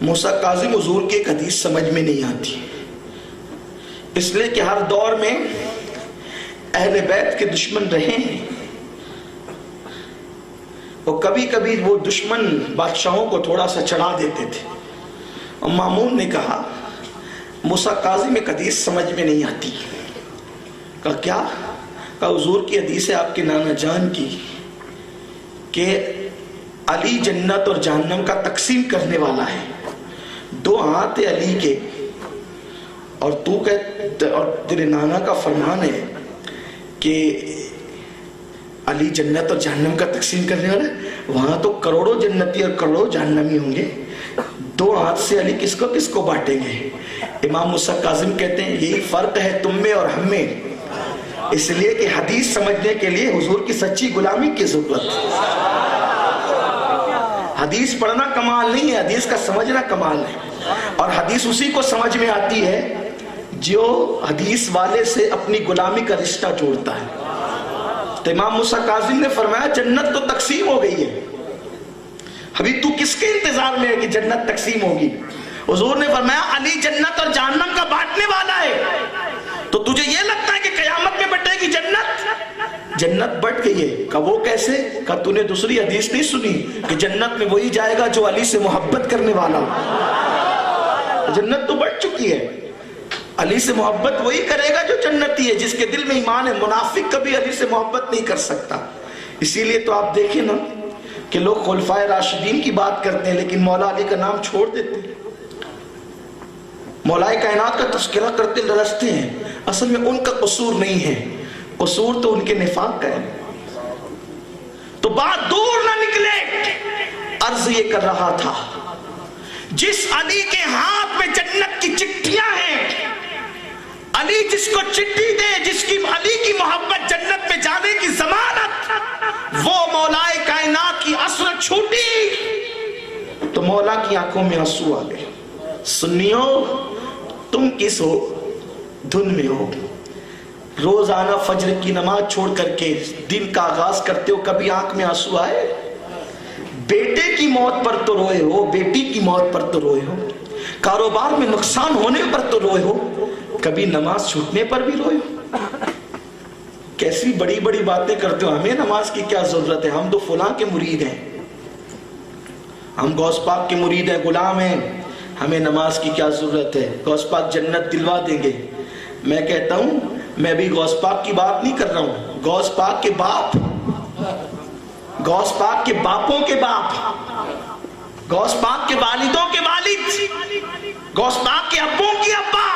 Speaker 1: موسیٰ کاظم حضور کی ایک حدیث سمجھ میں نہیں آتی، اس لیے کہ ہر دور میں اہل بیت کے دشمن رہے ہیں، اور کبھی کبھی وہ دشمن بادشاہوں کو تھوڑا سا چڑھا دیتے تھے۔ اور مامون نے کہا موسیٰ کاظم ایک حدیث سمجھ میں نہیں آتی۔ کہا کیا؟ کہا حضور کی حدیث ہے آپ کے نانا جان کی کہ علی جنت اور جہنم کا تقسیم کرنے والا ہے، 2 ہاتھ علی کے، اور تو کہتے اور تیرے نانا کا فرمان ہے کہ علی جنت اور جہنم کا تقسیم کرنے والا ہے، وہاں تو کروڑوں جنتی اور کروڑوں جہنمی ہوں گے، 2 ہاتھ سے علی کس کو بانٹیں گے؟ امام موسیٰ کاظم کہتے ہیں یہی فرق ہے تم میں اور ہم میں، اس لیے کہ حدیث سمجھنے کے لیے حضور کی سچی غلامی کی ضرورت ہے۔ حدیث پڑھنا کمال نہیں ہے، حدیث کا سمجھنا کمال ہے، اور حدیث اسی کو سمجھ میں آتی ہے جو حدیث والے سے اپنی غلامی کا رشتہ جوڑتا ہے۔ تو امام موسیٰ کاظم نے فرمایا جنت تو تقسیم ہو گئی ہے، ابھی تو کس کے انتظار میں ہے کہ جنت تقسیم ہوگی؟ حضور نے فرمایا علی جنت اور جہنم کا بانٹنے والا ہے، تو تجھے یہ لگتا ہے کہ قیامت میں بٹے گی جنت بٹ گئی ہے؟ کہا وہ کیسے؟ کہا تو نے دوسری حدیث نہیں سنی کہ جنت میں وہی جائے گا جو علی سے محبت کرنے والا ہو؟ جنت تو بٹ چکی ہے، علی سے محبت وہی کرے گا جو جنتی ہے، جس کے دل میں ایمان ہے۔ منافق کبھی علی سے محبت نہیں کر سکتا۔ اسی لیے تو آپ دیکھیں نا کہ لوگ خلفائے راشدین کی بات کرتے ہیں لیکن مولا علی کا نام چھوڑ دیتے ہیں، مولا کائنات کا تذکرہ کرتے لرزتے ہیں۔ اصل میں ان کا قصور نہیں ہے، قصور تو ان کے نفاق کا ہے۔ تو بات دور نہ نکلے، عرض یہ کر رہا تھا جس علی کے ہاتھ میں جنت کی چٹھیاں ہیں، علی جس کو چٹھی دے، جس کی علی کی محبت جنت میں جانے کی ضمانت، وہ مولا کائنات کی اثر چھوٹی تو مولا کی آنکھوں میں آنسو آ گئے۔ سنیو تم کس ہو دھن میں ہو، روزانہ فجر کی نماز چھوڑ کر کے دن کا آغاز کرتے ہو، کبھی آنکھ میں آنسو آئے؟ بیٹے کی موت پر تو روئے ہو، بیٹی کی موت پر تو روئے ہو، کاروبار میں نقصان ہونے پر تو روئے ہو، کبھی نماز چھوٹنے پر بھی روئے ہو؟ کیسی بڑی بڑی باتیں کرتے ہو، ہمیں نماز کی کیا ضرورت ہے، ہم تو فلاں کے مرید ہیں، ہم غوث پاک کے مرید ہیں، غلام ہیں، ہمیں نماز کی کیا ضرورت ہے، غوث پاک جنت دلوا دیں گے۔ میں کہتا ہوں میں بھی غوث پاک کی بات نہیں کر رہا ہوں، غوث پاک کے باپ، غوث پاک کے باپوں کے باپ، غوث پاک کے والدوں کے والد، غوث پاک کے ابوں کے ابا،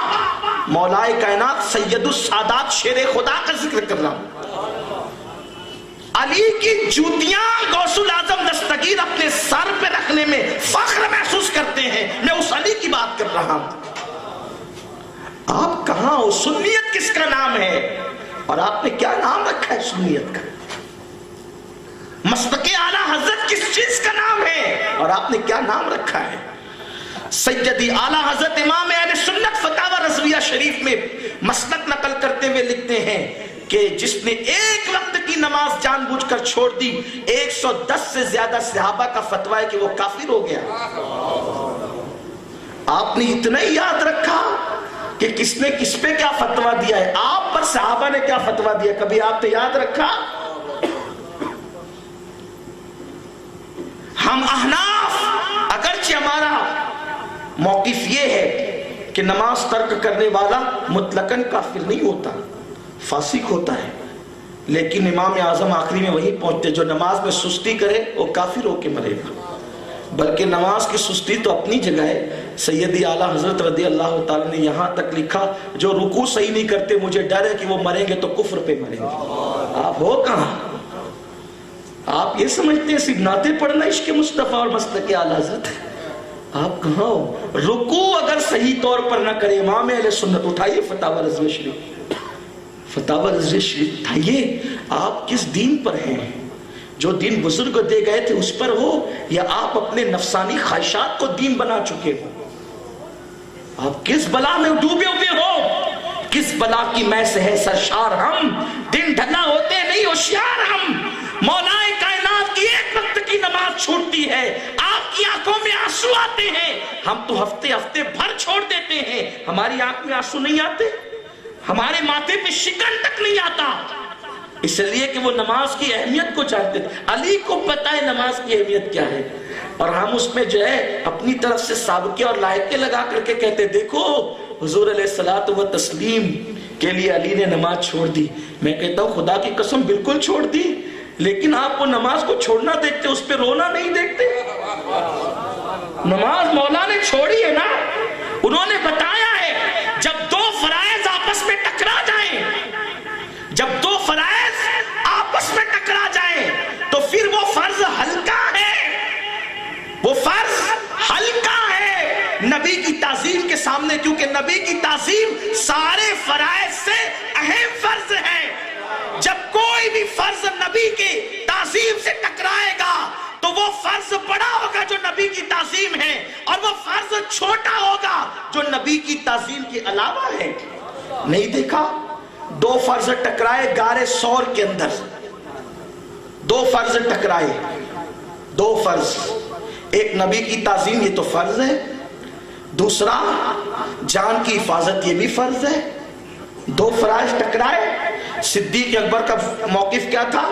Speaker 1: مولا کائنات سید السادات شیر خدا کا ذکر کر رہا ہوں۔ علی کی جوتیاں غوث العظم دستگیر اپنے سر پہ رکھنے میں فخر محسوس کرتے ہیں، میں اس علی کی بات کر رہا ہوں۔ آپ کہاں ہو؟ سنیت کس کا نام ہے اور آپ نے کیا نام رکھا ہے سنیت کا؟ مسلک اعلیٰ حضرت کس چیز کا نام ہے اور آپ نے کیا نام رکھا ہے؟ سیدی اعلیٰ حضرت امام اہل سنت فتاوی رضویہ شریف میں مسلک نقل کرتے ہوئے لکھتے ہیں کہ جس نے ایک وقت کی نماز جان بوجھ کر چھوڑ دی، 110 سے زیادہ صحابہ کا فتویٰ ہے کہ وہ کافر ہو گیا۔ آپ نے اتنا ہی یاد رکھا کہ کس نے کس پہ کیا فتویٰ دیا ہے، آپ پر صحابہ نے کیا فتویٰ دیا، کبھی آپ نے یاد رکھا؟ ہم احناف، اگرچہ ہمارا موقف یہ ہے کہ نماز ترک کرنے والا مطلقاً کافر نہیں ہوتا، فاسق ہوتا ہے، لیکن امام اعظم آخری میں وہی پہنچتے جو نماز میں سستی کرے وہ کافر ہو کے مرے گا۔ بلکہ نماز کی سستی تو اپنی جگہ ہے، سیدی اعلیٰ حضرت رضی اللہ تعالیٰ نے یہاں تک لکھا جو رکوع صحیح نہیں کرتے مجھے ڈر ہے کہ وہ مریں گے تو کفر پہ مریں گے۔ آپ ہو کہاں؟ آپ یہ سمجھتے ہیں صرف نعتیں پڑھنا عشق مصطفیٰ اور مسلک اعلیٰ حضرت ہے؟ آپ کہاں ہو؟ رکوع اگر صحیح طور پر نہ کرے، امام اہل سنت اٹھائیے فتاوی رضویہ شریف، فتاوی رضویہ شریف اٹھائیے، آپ کس دین پر ہیں؟ جو دین بزرگ دے گئے تھے اس پر ہو یا آپ اپنے نفسانی خواہشات کو دین بنا چکے ہو؟ آپ کس بلا میں ڈوبے ہوئے ہو؟ کس بلا کی میں سے ہے سرشار ہم، دن ڈھلا ہوتے نہیں ہوشیار ہم، مولا کائنات کی ایک وقت کی نماز چھوٹتی ہے، آپ
Speaker 2: آپ کی آنکھوں میں آنسو آتے ہیں، ہم تو ہفتے ہفتے بھر چھوڑ دیتے ہیں، ہماری آنکھ میں آنسو نہیں آتے، ہمارے ماتھے پہ شکن تک نہیں آتا، اس لیے کہ وہ نماز کی اہمیت کو جانتے تھے۔ علی کو پتہ ہے نماز کی اہمیت کیا ہے، اور ہم اس میں جو ہے اپنی طرف سے سابقے اور لائقے لگا کر کے کہتے دیکھو حضور علیہ الصلوۃ والتسلیم کے لیے علی نے نماز چھوڑ دی۔ میں کہتا ہوں خدا کی قسم بالکل چھوڑ دی، لیکن آپ وہ نماز کو چھوڑنا دیکھتے، اس پہ رونا نہیں دیکھتے۔ نماز مولا نے چھوڑی ہے نا، انہوں نے بتایا ہے جب دو فرائض آپس میں ٹکرا جائیں، جب دو فرائض آپس میں ٹکرا جائیں تو پھر وہ فرض ہلکا ہے، وہ فرض ہلکا ہے نبی کی تعظیم کے سامنے، کیونکہ نبی کی تعظیم سارے فرائض سے اہم فرض ہے۔ جب کوئی بھی فرض نبی کی تعظیم سے ٹکرائے گا تو وہ فرض بڑا ہوگا جو نبی کی تعظیم ہے، اور وہ فرض چھوٹا ہوگا جو نبی کی تعظیم کے علاوہ ہے۔ نہیں دیکھا دو فرض ٹکرائے غار ثور کے اندر، دو فرض ٹکرائے، دو فرض، ایک نبی کی تعظیم یہ تو فرض ہے، دوسرا جان کی حفاظت یہ بھی فرض ہے۔ دو فرائض ٹکرائے، صدیق اکبر کا موقف کیا تھا؟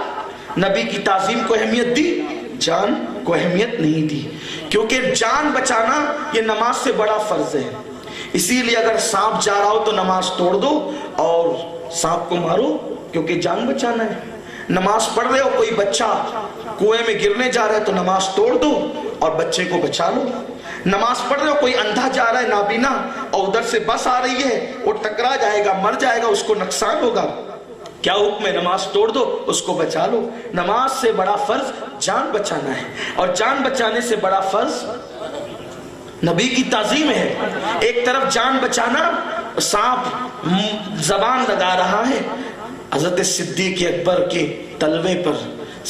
Speaker 2: نبی کی تعظیم کو اہمیت دی، جان کو اہمیت نہیں دی، کیونکہ جان بچانا یہ نماز سے بڑا فرض ہے۔ اسی لیے اگر سانپ جا رہا ہو تو نماز توڑ دو اور سانپ کو مارو، کیونکہ جان بچانا ہے۔ نماز پڑھ رہے ہو، کوئی بچہ کنویں میں گرنے جا رہا ہے تو نماز توڑ دو اور بچے کو بچا لو۔ نماز پڑھ رہے ہو، کوئی اندھا جا رہا ہے نابینا اور ادھر سے بس آ رہی ہے، وہ ٹکرا جائے گا، مر جائے گا، اس کو نقصان ہوگا، کیا حکم ہے؟ نماز توڑ دو، اس کو بچا لو۔ نماز سے بڑا فرض جان بچانا ہے، اور جان بچانے سے بڑا فرض نبی کی تعظیم ہے۔ ایک طرف جان بچانا، سانپ زبان لگا رہا ہے، حضرت صدیق اکبر کے تلوے پر،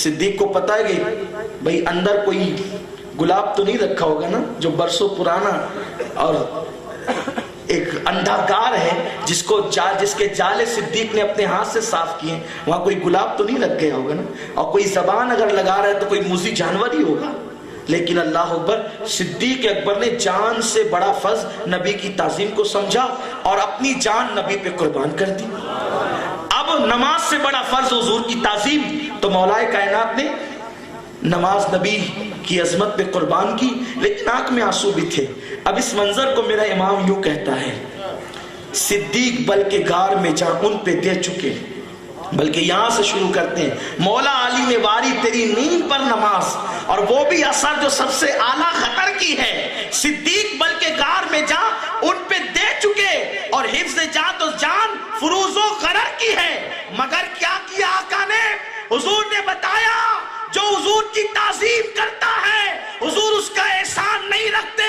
Speaker 2: صدیق کو پتا ہے کہ بھئی اندر کوئی گلاب تو نہیں رکھا ہوگا نا، جو برسوں پرانا اور ایک اندھا گار ہے جس کے جالے صدیق نے اپنے ہاتھ سے صاف کیے، وہاں کوئی گلاب تو نہیں لگ گیا ہوگا نا، اور کوئی زبان اگر لگا رہا ہے تو کوئی موذی جانور ہی ہوگا۔ لیکن اللہ اکبر، صدیق اکبر نے جان سے بڑا فرض نبی کی تعظیم کو سمجھا اور اپنی جان نبی پہ قربان کر دی۔ اب نماز سے بڑا فرض حضور کی تعظیم، تو مولا کائنات نے نماز نبی کی عظمت پہ قربان کی، لیکن آنکھ میں آنسو بھی تھے۔ اب اس منظر کو میرا امام یوں کہتا ہے، صدیق بلکہ غار میں جا ان پہ دے چکے، بلکہ یہاں سے شروع کرتے ہیں، مولا علی نے واری تیری نیند پر نماز، اور وہ بھی اثر جو سب سے اعلیٰ خطر کی ہے۔ صدیق بلکہ غار میں جا ان پہ دے چکے، اور حفظ جان تو جان فروز و غرر کی ہے، مگر کیا کیا آقا نے؟ حضور نے بتایا جو حضور کی تعظیم کرتا ہے حضور اس کا احسان نہیں رکھتے،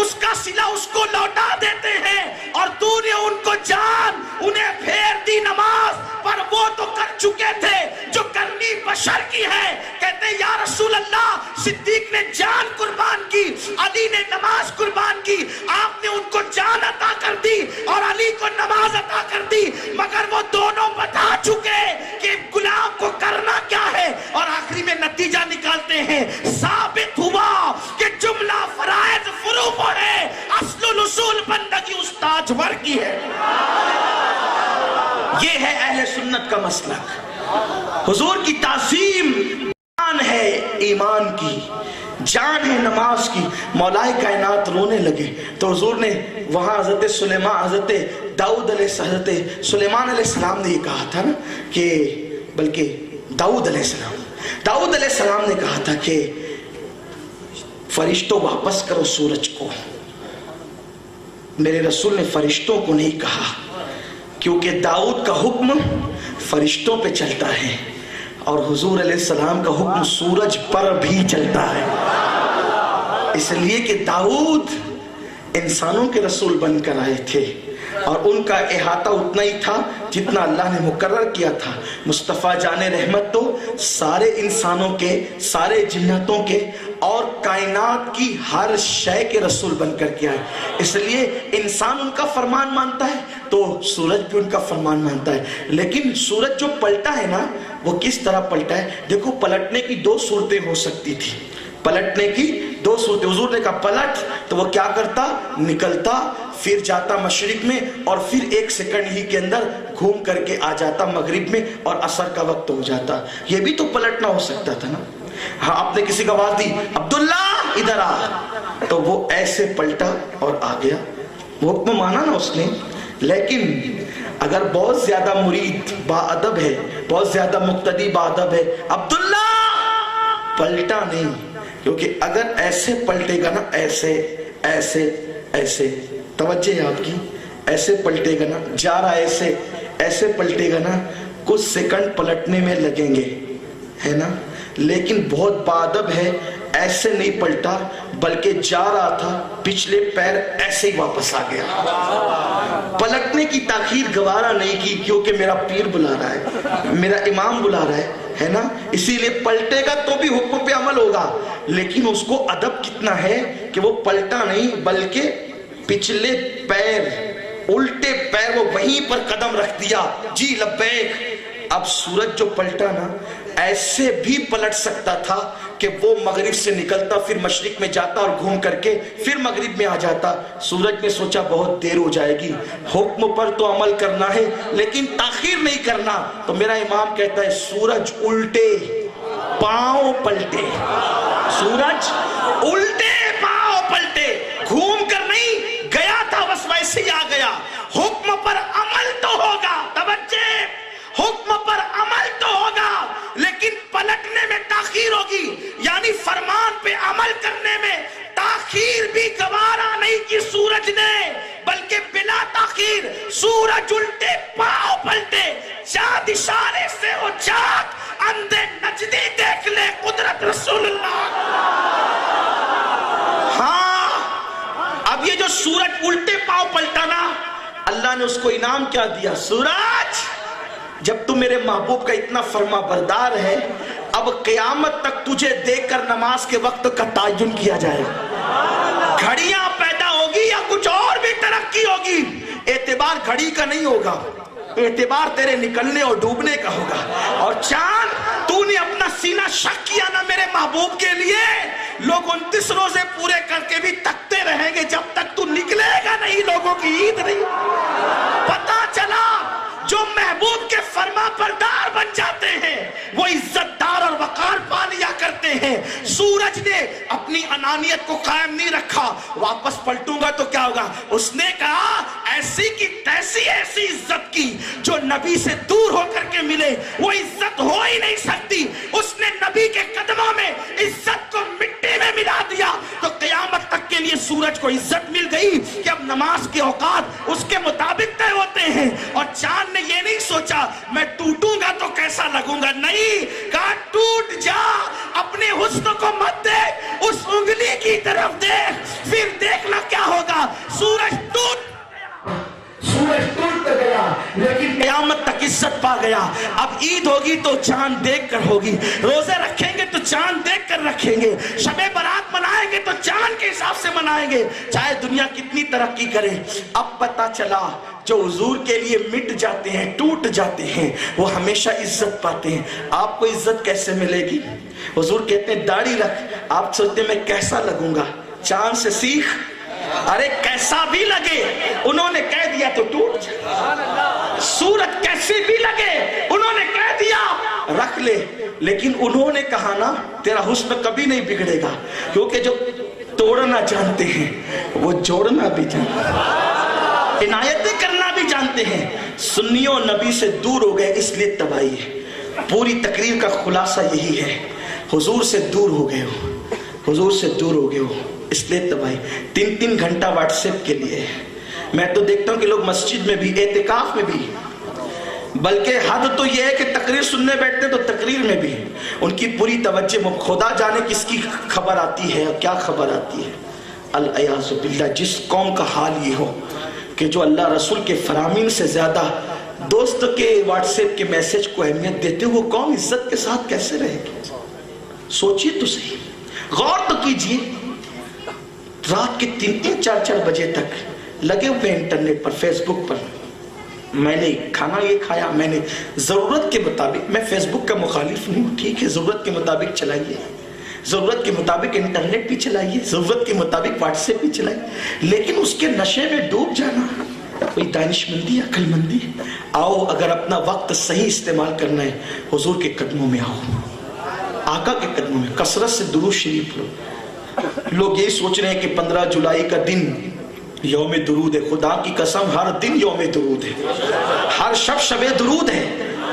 Speaker 2: اس کا صلہ اس کو لوٹا دیتے ہیں، اور تو نے ان کو جان انہیں پھیر دی نماز پر، وہ تو کر چکے تھے جو کرنی بشر کی ہے۔ کہتے یا رسول اللہ، صدیق نے جان قربان کی، علی نے نماز قربان کی، آپ نے ان کو جان عطا کر دی اور علی کو نماز عطا کر دی، مگر وہ دونوں بتا چکے کہ غلام کو کرنا کیا ہے، اور آخری میں نتیجہ نکالتے ہیں، ثابت ہوا کہ جملہ فرائض فروغ ہے، اصل الاصول بندگی استاجور کی ہے۔ یہ ہے اہل سنت کا مسلک۔ حضور کی تعظیم جان ہے ایمان کی، جان ہے نماز کی۔ مولا کائنات رونے لگے تو حضور نے وہاں حضرت سلیمان علیہ السلام نے یہ کہا تھا نا کہ، بلکہ داؤد علیہ السلام نے کہا تھا کہ فرشتوں واپس کرو سورج کو۔ میرے رسول نے فرشتوں کو نہیں کہا، کیونکہ داؤد کا حکم فرشتوں پہ چلتا ہے اور حضور علیہ السلام کا حکم سورج پر بھی چلتا ہے، اس لیے کہ داؤد انسانوں کے رسول بن کر آئے تھے اور ان کا احاطہ اتنا ہی تھا جتنا اللہ نے مقرر کیا تھا۔ مصطفیٰ جان رحمت تو سارے انسانوں کے، سارے جنتوں کے اور کائنات کی ہر شے کے رسول بن کر کے آئے، اس لیے انسان ان کا فرمان مانتا ہے تو سورج بھی ان کا فرمان مانتا ہے۔ لیکن سورج جو پلٹا ہے نا، وہ کس طرح پلٹا ہے؟ دیکھو، پلٹنے کی دو صورتیں ہو سکتی تھی، پلٹنے کی
Speaker 1: دو صورتیں. حضور نے کہا پلٹ, تو وہ کیا کرتا, نکلتا, پھر جاتا مشرق میں, اور پھر 1 سیکنڈ ہی کے اندر گھوم کر کے آ جاتا مغرب میں, اور عصر کا وقت ہو جاتا. یہ بھی تو پلٹنا ہو سکتا تھا نا. ہاں, آپ نے کسی کو آواز دی عبداللہ ادھر آ, تو وہ ایسے پلٹا اور آ گیا. وہ حکم مانا نا اس نے. لیکن اگر بہت زیادہ مرید با ادب ہے, بہت زیادہ مقتدی با ادب ہے, عبداللہ پلٹا نہیں, کیونکہ اگر ایسے پلٹے گا نا, ایسے ایسے ایسے, توجہ ہے آپ کی, ایسے پلٹے گا نا, جا رہا ایسے ایسے پلٹے گا نا, کچھ سیکنڈ پلٹنے میں لگیں گے, ہے نا. لیکن بہت با ادب ہے, ایسے نہیں پلٹا, بلکہ جا رہا تھا, پچھلے پیر ایسے ہی واپس آ گیا. پلٹنے کی تاخیر گوارا نہیں کی, کیونکہ میرا پیر بلا رہا ہے, میرا امام بلا رہا ہے نا. اسی لیے پلٹے گا تو بھی حکم پہ عمل ہوگا, لیکن اس کو ادب کتنا ہے کہ وہ پلٹا نہیں, بلکہ پچھلے پیر, الٹے پیر, وہ وہیں پر قدم رکھ دیا. جی لبیک. اب سورج جو پلٹا نا, ایسے بھی پلٹ سکتا تھا کہ وہ مغرب سے نکلتا, پھر مشرق میں جاتا, اور گھوم کر کے پھر مغرب میں آ جاتا. سورج نے سوچا بہت دیر ہو جائے گی, حکم پر تو عمل کرنا ہے لیکن تاخیر نہیں کرنا. تو میرا امام کہتا ہے سورج الٹے پاؤں پلٹے, سورج الٹے پاؤں پلٹے, گھوم کر نہیں گیا تھا, بس ویسے ہی آ گیا. حکم پر عمل تو ہوگا, توجہ, حکم پر عمل تو ہوگا, لیکن پلٹنے میں تاخیر ہوگی. یعنی فرمان پہ عمل کرنے میں تاخیر بھی گوارا نہیں کی سورج نے, بلکہ بلا تاخیر سورج الٹے پاؤں پلٹے. چاند اشارے سے وہ چاند, اندھے نجدی دیکھ لے قدرت رسول اللہ. ہاں, اب یہ جو سورج الٹے پاؤں پلٹا نا, اللہ نے اس کو انعام کیا دیا, سورج جب تو میرے محبوب کا اتنا فرما بردار ہے, اب قیامت تک تجھے دیکھ کر نماز کے وقت کا تعین کیا جائے. گھڑیاں پیدا ہوگی یا کچھ اور بھی ترقی ہوگی, اعتبار گھڑی کا نہیں ہوگا, اعتبار تیرے نکلنے اور ڈوبنے کا ہوگا. اور چاند, تو نے اپنا سینہ شک کیا نا میرے محبوب کے لیے, لوگ 29 روزے پورے کر کے بھی تکتے رہیں گے جب تک تو نکلے گا نہیں. لوگوں کی عید نہیں. پتا چلا جو محبوب کے فرما بردار بن جاتے ہیں وہ عزت دار اور وقار پا لیا کرتے ہیں. سورج نے اپنی انانیت کو قائم نہیں رکھا, واپس پلٹوں گا تو کیا ہوگا. اس نے کہا ایسی کی تیسی ایسی عزت کی جو نبی سے دور ہو کر کے ملے وہ عزت ہو ہی نہیں سکتی. اس نے نبی کے قدموں میں عزت کو مٹی میں ملا دیا. تو قیامت تک کے لیے سورج کو عزت مل گئی کہ اب نماز کے اوقات اس کے مطابق طے ہوتے ہیں. اور چاند نے یہ نہیں سوچا میں ٹوٹوں گا تو کیسا لگوں گا, نہیں, کہا ٹوٹ جا, اپنے حسن کو مت دیکھ, اس انگلی کی طرف دیکھ, پھر دیکھنا کیا ہوگا. سورج ٹوٹ گیا لیکن قیامت تک عزت پا گیا. اب عید ہوگی تو چاند دیکھ کر ہوگی, روزے رکھیں گے تو چاند دیکھ کر رکھیں گے, شب برات منائیں گے تو چاند کے حساب سے منائیں گے, چاہے دنیا کتنی ترقی کرے. اب پتا چلا جو حضور کے لیے مٹ جاتے ہیں, ٹوٹ جاتے ہیں, وہ ہمیشہ عزت پاتے ہیں. آپ کو عزت کیسے ملے گی. حضور کہتے ہیں داڑھی رکھ, آپ سوچتے ہیں میں کیسا لگوں گا, چاند سے سیکھ. ارے کیسا بھی لگے, انہوں نے کہہ دیا تو ٹوٹ جائے. سورج کیسے بھی لگے, انہوں نے کہہ دیا رکھ لے, لیکن انہوں نے کہا نا تیرا حسن کبھی نہیں بگڑے گا, کیونکہ جو توڑنا جانتے ہیں وہ جوڑنا بھی جانتے ہیں, عنایتیں کرنا بھی جانتے ہیں. سنیوں نبی سے دور ہو گئے اس لیے تباہی ہے. پوری تقریر کا خلاصہ یہی ہے, حضور سے دور ہو گئے ہو, حضور سے دور ہو گئے ہو اس لیے تباہی. 3 گھنٹہ واٹس ایپ کے لیے. میں تو دیکھتا ہوں کہ لوگ مسجد میں بھی, اعتکاف میں بھی, بلکہ حد تو یہ ہے کہ تقریر سننے بیٹھتے تو تقریر میں بھی ان کی پوری توجہ خدا جانے کس کی خبر آتی ہے اور کیا خبر آتی ہے. العیاذ باللہ. جس قوم کا حال یہ ہو کہ جو اللہ رسول کے فرامین سے زیادہ دوست کے واٹس ایپ کے میسج کو اہمیت دیتے, وہ قوم عزت کے ساتھ کیسے رہے گی. سوچئے تو صحیح, غور تو کیجئے. رات کے 3-4 بجے تک لگے ہوئے انٹرنیٹ پر, فیس بک پر. میں نے کھانا یہ کھایا, میں نے ضرورت کے مطابق, میں فیس بک کا مخالف نہیں ہوں, ٹھیک ہے, ضرورت کے مطابق چلائیے.
Speaker 2: ضرورت کے مطابق انٹرنیٹ بھی چلائیے, ضرورت کے مطابق واٹس ایپ بھی چلائیے, لیکن اس کے نشے میں ڈوب جانا کوئی دانش مندی, عقل مندی؟ آؤ, اگر اپنا وقت صحیح استعمال کرنا ہے, حضور کے قدموں میں آؤ, آقا کے قدموں میں کثرت سے درود شریف لو. لوگ یہی سوچ رہے ہیں کہ 15 جولائی کا دن یوم درود ہے. خدا کی قسم ہر دن یوم درود ہے, ہر شب شب درود ہے.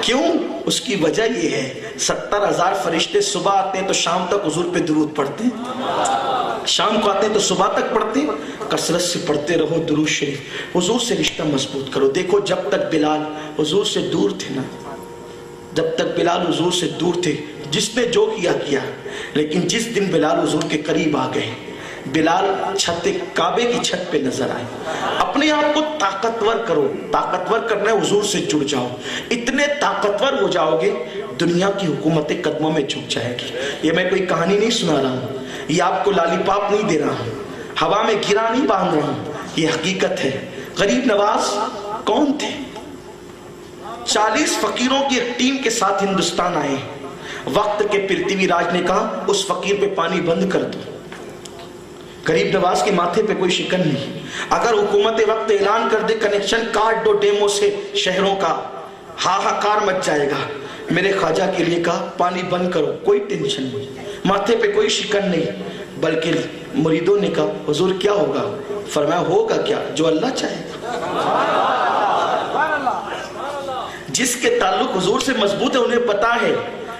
Speaker 2: کیوں؟ اس کی وجہ یہ ہے 70,000 فرشتے صبح آتے ہیں تو شام تک حضور پہ درود پڑھتے ہیں, شام کو آتے ہیں تو صبح تک پڑھتے ہیں. کثرت سے پڑھتے رہو درود شریف, حضور سے رشتہ مضبوط کرو. دیکھو جب تک بلال حضور سے دور تھے نا, جب تک بلال حضور سے دور تھے, جس نے جو کیا کیا, لیکن جس دن بلال حضور کے قریب آ گئے, بلال چھت کعبے کی چھت پہ نظر آئے. اپنے آپ کو طاقتور کرو, طاقتور کرنا ہے حضور سے جڑ جاؤ. اتنے طاقتور ہو جاؤ گے دنیا کی حکومتیں قدموں میں جھک جائے گی. یہ میں کوئی کہانی نہیں سنا رہا ہوں, یہ آپ کو لالی پاپ نہیں دے رہا ہوں, ہوا میں گرا نہیں باندھ رہا ہوں, یہ حقیقت ہے. غریب نواز کون تھے؟ 40 فقیروں کی ایک ٹیم کے ساتھ ہندوستان آئے. وقت کے پرتھوی راج نے کہا اس فقیر پہ پانی بند کر دو. غریب نواز کے ماتھے پہ کوئی شکن نہیں. اگر حکومت وقت اعلان کر دے کنیکشن کاٹ دو ڈیمو سے شہروں کا, ہاہاکار مچ جائے گا. میرے خواجہ کے لیے کہا پانی بند کرو, کوئی ٹینشن نہیں, ماتھے پہ کوئی شکن نہیں. بلکہ مریدوں نے کہا حضور کیا ہوگا؟ فرمایا ہوگا کیا, جو اللہ چاہے. جس کے تعلق حضور سے مضبوط ہے انہیں پتا ہے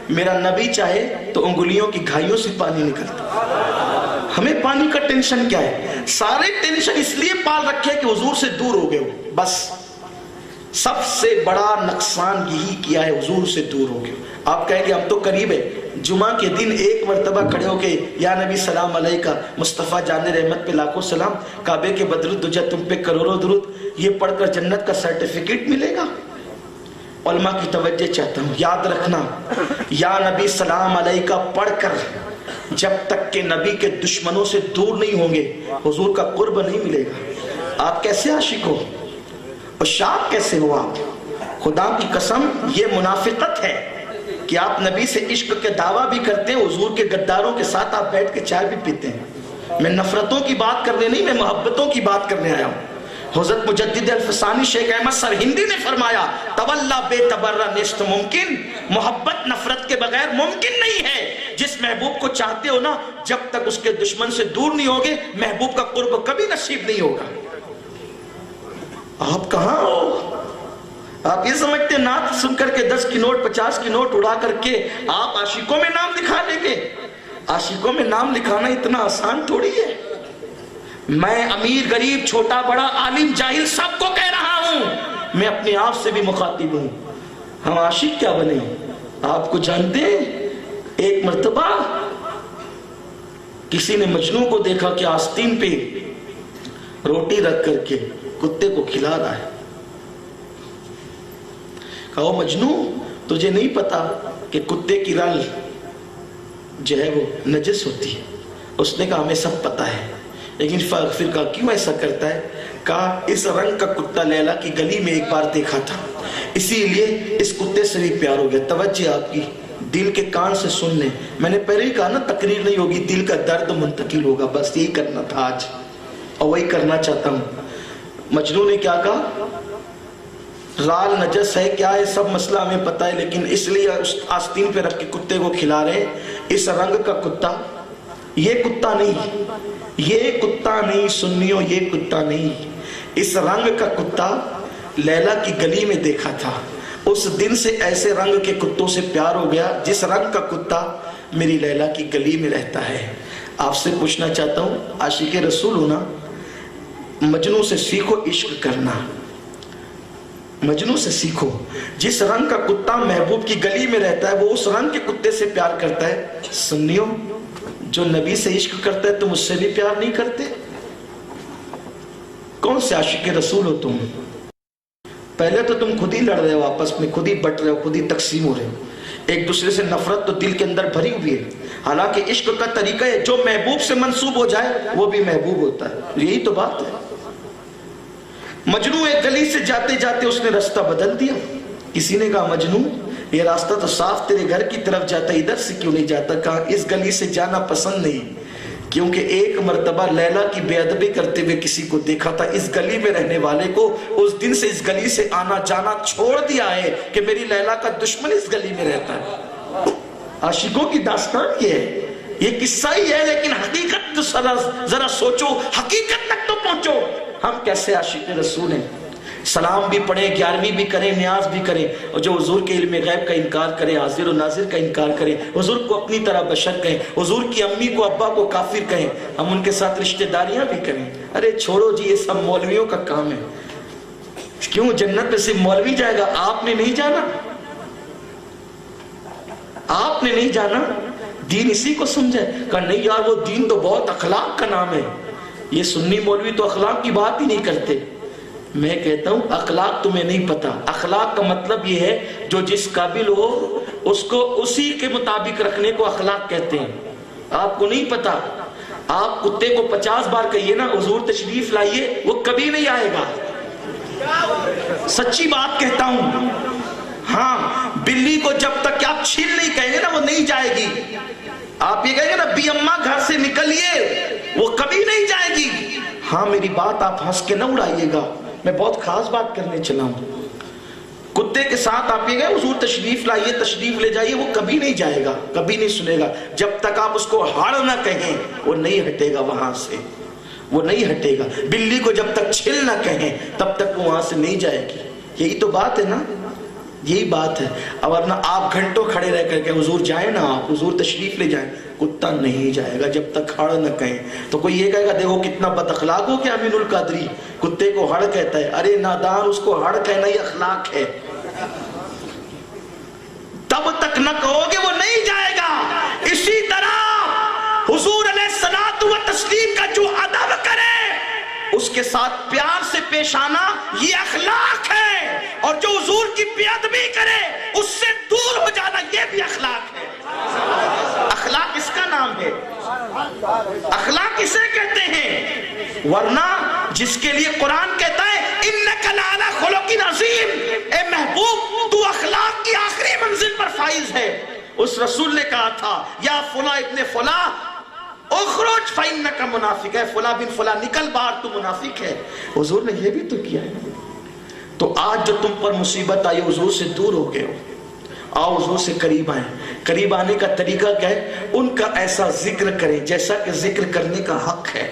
Speaker 2: میرا نبی چاہے تو انگلیوں کی گھائیوں سے پانی نکلتا. ہمیں پانی کا ٹینشن کیا ہے؟ سارے ٹینشن اس لیے پال رکھے کہ حضور سے دور ہو گئے ہو. بس سب سے بڑا نقصان یہی کیا ہے, حضور سے دور ہو گئے. آپ کہیں گے ہم تو قریب ہے, جمعہ کے دن ایک مرتبہ کھڑے ہو کے یا نبی سلام علیکہ, مصطفیٰ جان رحمت پہ لاکھوں سلام, کعبے کے بدرالدجا تم پہ کروڑوں درود, یہ پڑھ کر جنت کا سرٹیفکیٹ ملے گا؟ علماء کی توجہ چاہتا ہوں, یاد رکھنا, یا نبی سلام علیکہ پڑھ کر جب تک کہ نبی کے دشمنوں سے دور نہیں ہوں گے حضور کا قرب نہیں ملے گا. آپ کیسے عاشق ہو اور شاق کیسے ہو آپ؟ خدا کی قسم یہ منافقت ہے کہ آپ نبی سے عشق کے دعویٰ بھی کرتے ہیں, حضور کے غداروں کے ساتھ آپ بیٹھ کے چائے بھی پیتے ہیں. میں نفرتوں کی بات کرنے نہیں, میں محبتوں کی بات کرنے آیا ہوں. حضرت مجدد الفسانی شیخ احمد سرہندی نے فرمایا تولا بے تبرہ نیست ممکن, محبت نفرت کے بغیر ممکن نہیں ہے. جس محبوب کو چاہتے ہو نا, جب تک اس کے دشمن سے دور نہیں ہوگے محبوب کا قرب کبھی نصیب نہیں ہوگا. آپ کہاں ہو؟ آپ یہ سمجھتے نعت سن کر کے 10 کی نوٹ 50 کی نوٹ اڑا کر کے آپ عاشقوں میں نام لکھا لیں گے؟ عاشقوں میں نام لکھانا اتنا آسان تھوڑی ہے. میں امیر غریب چھوٹا بڑا عالم جاہل سب کو کہہ رہا ہوں, میں اپنے آپ سے بھی مخاطب ہوں. ہم عاشق کیا بنے؟ آپ کو جانتے ہیں ایک مرتبہ کسی نے مجنوں کو دیکھا کہ آستین پہ روٹی رکھ کر کے کتے کو کھلا رہا ہے. کہا مجنوں تجھے نہیں پتا کہ کتے کی رل جو ہے وہ نجس ہوتی ہے؟ اس نے کہا ہمیں سب پتا ہے, لیکن پھر کہا کیوں ایسا کرتا ہے؟ کہا اس رنگ کا کتا لیلا کی گلی میں ایک بار دیکھا تھا, اسی لیے اس کتے سے بھی پیار ہو گیا. توجہ آپ کی, دل کے کان سے سن لیں. میں نے پہلے ہی کہا نا تقریر نہیں ہوگی, دل کا درد منتقل ہوگا. بس یہی کرنا تھا آج اور وہی کرنا چاہتا ہوں. مجنوں نے کیا کہا؟ رال نجس ہے کیا ہے سب مسئلہ ہمیں پتا ہے, لیکن اس لیے اس آستین پہ رکھ کے کتے کو کھلا رہے. اس رنگ کا کتا, یہ کتا نہیں, یہ کتا نہیں سنیو, یہ کتا نہیں, اس رنگ کا کتا لیلا کی گلی میں دیکھا تھا. اس دن سے ایسے رنگ کے کتوں سے پیار ہو گیا جس رنگ کا کتا میری لیلا کی گلی میں رہتا ہے. آپ سے پوچھنا چاہتا ہوں, عاشق رسول ہونا, مجنوں سے سیکھو عشق کرنا, مجنوں سے سیکھو. جس رنگ کا کتا محبوب کی گلی میں رہتا ہے وہ اس رنگ کے کتے سے پیار کرتا ہے. سنیو, جو نبی سے عشق کرتا ہے تم اس سے بھی پیار نہیں کرتے؟ کون سے عاشق رسول ہو تم؟ پہلے تو تم خود ہی لڑ رہے ہو آپس میں, خود ہی بٹ رہے ہو, خود ہی تقسیم ہو رہے ہو. ایک دوسرے سے نفرت تو دل کے اندر بھری ہوئی ہے. حالانکہ عشق کا طریقہ ہے جو محبوب سے منسوب ہو جائے وہ بھی محبوب ہوتا ہے. یہی تو بات ہے. مجنوں ایک گلی سے جاتے جاتے اس نے رستہ بدل دیا. کسی نے کہا مجنوں
Speaker 1: یہ راستہ تو صاف تیرے گھر کی طرف جاتا، ادھر سے کیوں نہیں جاتا؟ کہا اس گلی سے جانا پسند نہیں، کیونکہ ایک مرتبہ لیلا کی بے ادبی کرتے ہوئے کسی کو دیکھا تھا، اس گلی میں رہنے والے کو اس دن سے اس گلی سے آنا جانا چھوڑ دیا ہے کہ میری لیلا کا دشمن اس گلی میں رہتا ہے۔ عاشقوں کی داستان یہ ہے، یہ قصہ ہی ہے، لیکن حقیقت ذرا سوچو، حقیقت تک تو پہنچو۔ ہم کیسے عاشق رسول ہیں؟ سلام بھی پڑھیں، 11ویں بھی کریں، نیاز بھی کریں، اور جو حضور کے علم غیب کا انکار کرے، حاضر و ناظر کا انکار کرے، حضور کو اپنی طرح بشر کہیں، حضور کی امی کو ابا کو کافر کہیں، ہم ان کے ساتھ رشتہ داریاں بھی کریں۔ ارے چھوڑو جی، یہ سب مولویوں کا کام ہے۔ کیوں جنت میں صرف مولوی جائے گا؟ آپ نے نہیں جانا، آپ نے نہیں جانا، دین اسی کو سمجھے۔ کہا نہیں یار وہ دین تو بہت اخلاق کا نام ہے، یہ سنی مولوی تو اخلاق کی بات ہی نہیں کرتے۔ میں کہتا ہوں اخلاق تمہیں نہیں پتا، اخلاق کا مطلب یہ ہے جو جس قابل ہو اس کو اسی کے مطابق رکھنے کو اخلاق کہتے ہیں۔ آپ کو نہیں پتا، آپ کتے کو 50 بار کہیے نا حضور تشریف لائیے، وہ کبھی نہیں آئے گا، سچی بات کہتا ہوں۔ ہاں بلی کو جب تک کہ آپ چھیل نہیں کہیں گے نا وہ نہیں جائے گی، آپ یہ کہیں گے نا بی اماں گھر سے نکلیے، وہ کبھی نہیں جائے گی۔ ہاں میری بات آپ ہنس کے نہ اڑائیے گا، میں بہت خاص بات کرنے چلا ہوں۔ کتے کے ساتھ آپ یہ کہیں حضور تشریف لائیے، تشریف لے جائیے، وہ کبھی نہیں جائے گا، کبھی نہیں سنے گا، جب تک آپ اس کو ہڑ نہ کہیں وہ نہیں ہٹے گا وہاں سے، وہ نہیں ہٹے گا۔ بلی کو جب تک چھل نہ کہیں تب تک وہ وہاں سے نہیں جائے گی۔ یہی تو بات ہے نا، یہی بات ہے۔ اب ورنہ آپ گھنٹوں کھڑے رہ کر کے حضور جائیں نا، آپ حضور تشریف لے جائیں، کتا نہیں جائے گا جب تک ہڑ نہ کہیں۔ تو کوئی یہ کہے گا دیکھو کتنا بد اخلاق ہو کہ امین القادری کتے کو ہڑ کہتا ہے۔ ارے نادان، اس کو ہڑ کہنا ہی اخلاق ہے، تب تک نہ کہو گے وہ نہیں جائے گا۔ اسی طرح حضور علیہ الصلوۃ والتسلیم کا جو ادب کرے اس کے ساتھ پیار سے پیش آنا یہ اخلاق ہے، اور جو حضور کی بے ادبی کرے اس سے دور ہو جانا یہ بھی اخلاق ہے۔ اخلاق اس کا نام ہے، اخلاق اسے کہتے ہیں۔ ورنہ جس کے لیے قرآن کہتا ہے انک لعلی خلق عظیم، اے محبوب تو اخلاق کی آخری منزل پر فائز ہے۔ اس رسول نے کہا تھا یا فلاں ابن فلاں اخرج فإنک منافق، ہے فلاں بن فلاں نکل باہر تو منافق ہے۔ حضور نے یہ بھی تو کیا ہے۔ تو آج جو تم پر مصیبت آئی حضور سے دور ہو گئے ہو، آؤ حضور سے قریب آئیں۔ قریب آنے کا طریقہ کیا ہے؟ ان کا ایسا ذکر کریں جیسا کہ ذکر کرنے کا حق ہے،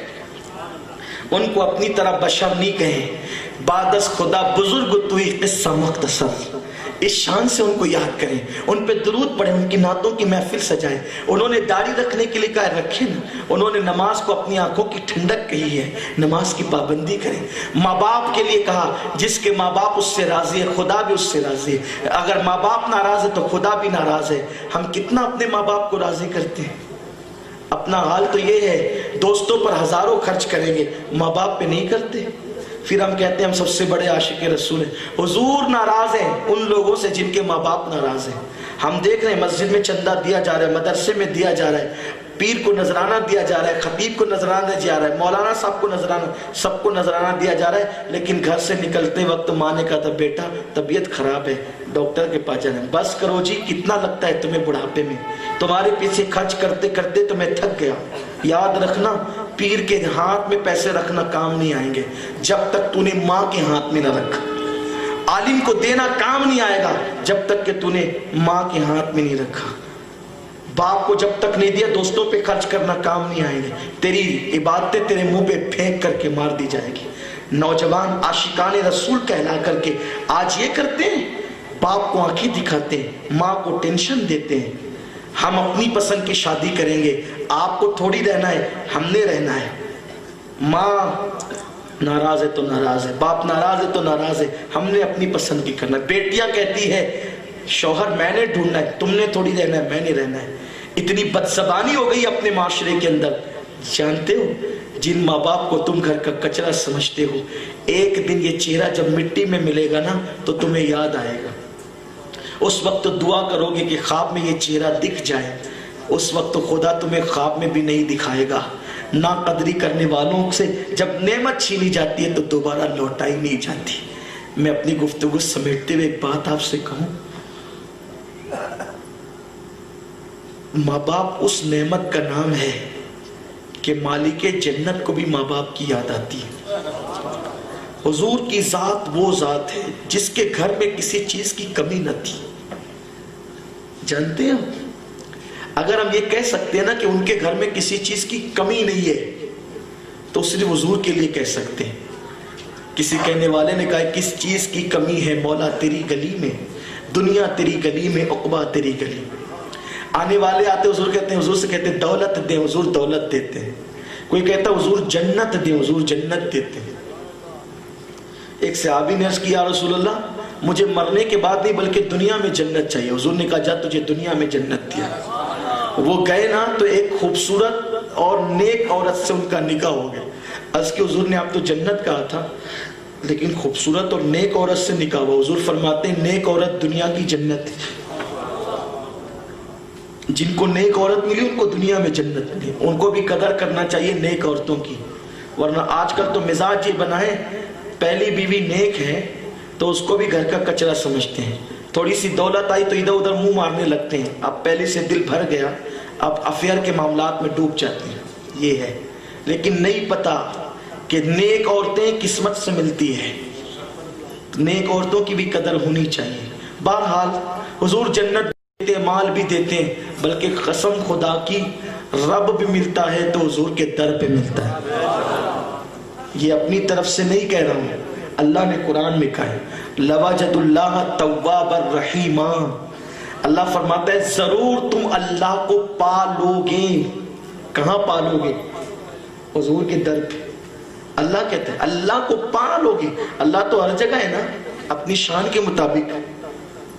Speaker 1: ان کو اپنی طرح بشر نہیں کہیں۔ بعد از خدا بزرگ توئی قصہ مختصر، اس شان سے ان کو یاد کریں، ان پہ درود پڑھیں، ان کی نعتوں کی محفل سجائیں۔ انہوں نے داڑھی رکھنے کے لیے کہا رکھیں نا، انہوں نے نماز کو اپنی آنکھوں کی ٹھنڈک کہی ہے، نماز کی پابندی کریں۔ ماں باپ کے لیے کہا جس کے ماں باپ اس سے راضی ہے خدا بھی اس سے راضی ہے، اگر ماں باپ ناراض ہے تو خدا بھی ناراض ہے۔ ہم کتنا اپنے ماں باپ کو راضی کرتے ہیں؟ اپنا حال تو یہ ہے دوستوں پر ہزاروں خرچ کریں گے، ماں باپ پہ نہیں کرتے۔ پھر ہم کہتے ہیں ہم سب سے بڑے عاشق رسول ہیں۔ حضور ناراض ہیں ان لوگوں سے جن کے ماں باپ ناراض ہیں۔ ہم دیکھ رہے ہیں مسجد میں چندہ دیا جا رہا ہے، مدرسے میں دیا جا رہا ہے، پیر کو نذرانہ دیا جا رہا ہے، خطیب کو نذرانہ دیا جا رہا ہے، مولانا صاحب کو نذرانہ، سب کو نذرانہ دیا جا رہا ہے، لیکن گھر سے نکلتے وقت ماں نے کہا تھا بیٹا طبیعت خراب ہے ڈاکٹر کے پاس جانا ہے۔ بس کرو جی، کتنا لگتا ہے تمہیں بڑھاپے میں، تمہارے پیچھے خرچ کرتے کرتے تو میں تھک گیا۔ یاد رکھنا پیر کے ہاتھ میں پیسے رکھنا کام نہیں آئیں گے جب تک تو نے ماں کے ہاتھ میں نہ رکھا۔ عالم کو دینا کام نہیں آئے گا جب تک کہ تو نے ماں کے ہاتھ میں نہیں رکھا۔ باپ کو جب تک نہیں دیا دوستوں پہ خرچ کرنا کام نہیں آئیں گے، تیری عبادتیں تیرے منہ پہ پھینک کر کے مار دی جائے گی۔ نوجوان عاشقان رسول کہلا کر کے آج یہ کرتے ہیں، باپ کو آنکھیں دکھاتے ہیں، ماں کو ٹینشن دیتے ہیں۔ ہم اپنی پسند کی شادی کریں گے، آپ کو تھوڑی رہنا ہے، ہم نے رہنا ہے۔ ماں ناراض ہے تو ناراض ہے، باپ ناراض ہے تو ناراض ہے، ہم نے اپنی پسند کی کرنا ہے۔ بیٹیاں کہتی ہے شوہر میں نے ڈھونڈنا ہے، تم نے تھوڑی رہنا ہے، میں نے رہنا ہے۔ اتنی بدزبانی ہو گئی اپنے معاشرے کے اندر۔ جانتے ہو جن ماں باپ کو تم گھر کا کچرا سمجھتے ہو، ایک دن یہ چہرہ جب مٹی میں ملے گا نا تو تمہیں یاد آئے گا۔ اس وقت تو دعا کرو گے کہ خواب میں یہ چہرہ دکھ جائے، اس وقت تو خدا تمہیں خواب میں بھی نہیں دکھائے گا۔ ناقدری کرنے والوں سے جب نعمت چھینی جاتی ہے تو دوبارہ لوٹائی نہیں جاتی۔ میں اپنی گفتگو سمیٹتے ہوئے ایک بات آپ سے کہوں، ماں باپ اس نعمت کا نام ہے کہ مالک جنت کو بھی ماں باپ کی یاد آتی ہے۔ حضور کی ذات وہ ذات ہے جس کے گھر میں کسی چیز کی کمی نہ تھی۔ جانتے ہیں اگر ہم یہ کہہ سکتے ہیں نا کہ ان کے گھر میں کسی چیز کی کمی نہیں ہے تو صرف حضور کے لیے کہہ سکتے ہیں۔ کسی کہنے والے نے کہا کس چیز کی کمی ہے مولا تیری گلی میں، دنیا تیری گلی میں، عقبہ تیری گلی میں۔ آنے والے آتے حضور کہتے ہیں، حضور سے کہتے ہیں دولت دیں، حضور دولت دیتے ہیں۔ کوئی کہتا حضور جنت دیں، حضور جنت دیتے ہیں۔ ایک صحابی نے عرض کیا یا رسول اللہ مجھے مرنے کے بعد نہیں بلکہ دنیا میں جنت چاہیے۔ حضور نے کہا جا تجھے دنیا میں جنت دیا۔ وہ گئے نا تو ایک خوبصورت اور نیک عورت سے ان کا نکاح ہو گیا۔ عرض کہ حضور نے آپ تو جنت کہا تھا لیکن خوبصورت اور نیک عورت سے نکاح ہوا۔ حضور فرماتے ہیں نیک عورت دنیا کی جنت ہے۔ جن کو نیک عورت ملی ان کو دنیا میں جنت ملی۔ ان کو بھی قدر کرنا چاہیے نیک عورتوں کی، ورنہ آج کل تو مزاج یہ بنا ہے پہلی بیوی نیک ہے تو اس کو بھی گھر کا کچرا سمجھتے ہیں، تھوڑی سی دولت آئی تو ادھر ادھر منہ مارنے لگتے ہیں، اب پہلے سے دل بھر گیا اب افیئر کے معاملات میں ڈوب جاتے ہیں۔ یہ ہے، لیکن نہیں پتا کہ نیک عورتیں قسمت سے ملتی ہے، نیک عورتوں کی بھی قدر ہونی چاہیے۔ بہرحال حضور جنت دیتے ہیں، مال بھی دیتے ہیں، بلکہ قسم خدا کی رب بھی ملتا ہے تو حضور کے در پہ ملتا ہے۔ یہ اپنی طرف سے نہیں کہہ رہا ہوں، اللہ نے قرآن میں کہا ہے لَوَجَدُ اللَّهَ تَوَّابًا رَحِيمًا۔ اللہ فرماتا ہے ضرور تم اللہ کو پالو گے۔ کہاں پالو گے؟ حضور کے در پہ۔ اللہ کہتا ہے اللہ کو پالو گے۔ اللہ تو ہر جگہ ہے نا اپنی شان کے مطابق۔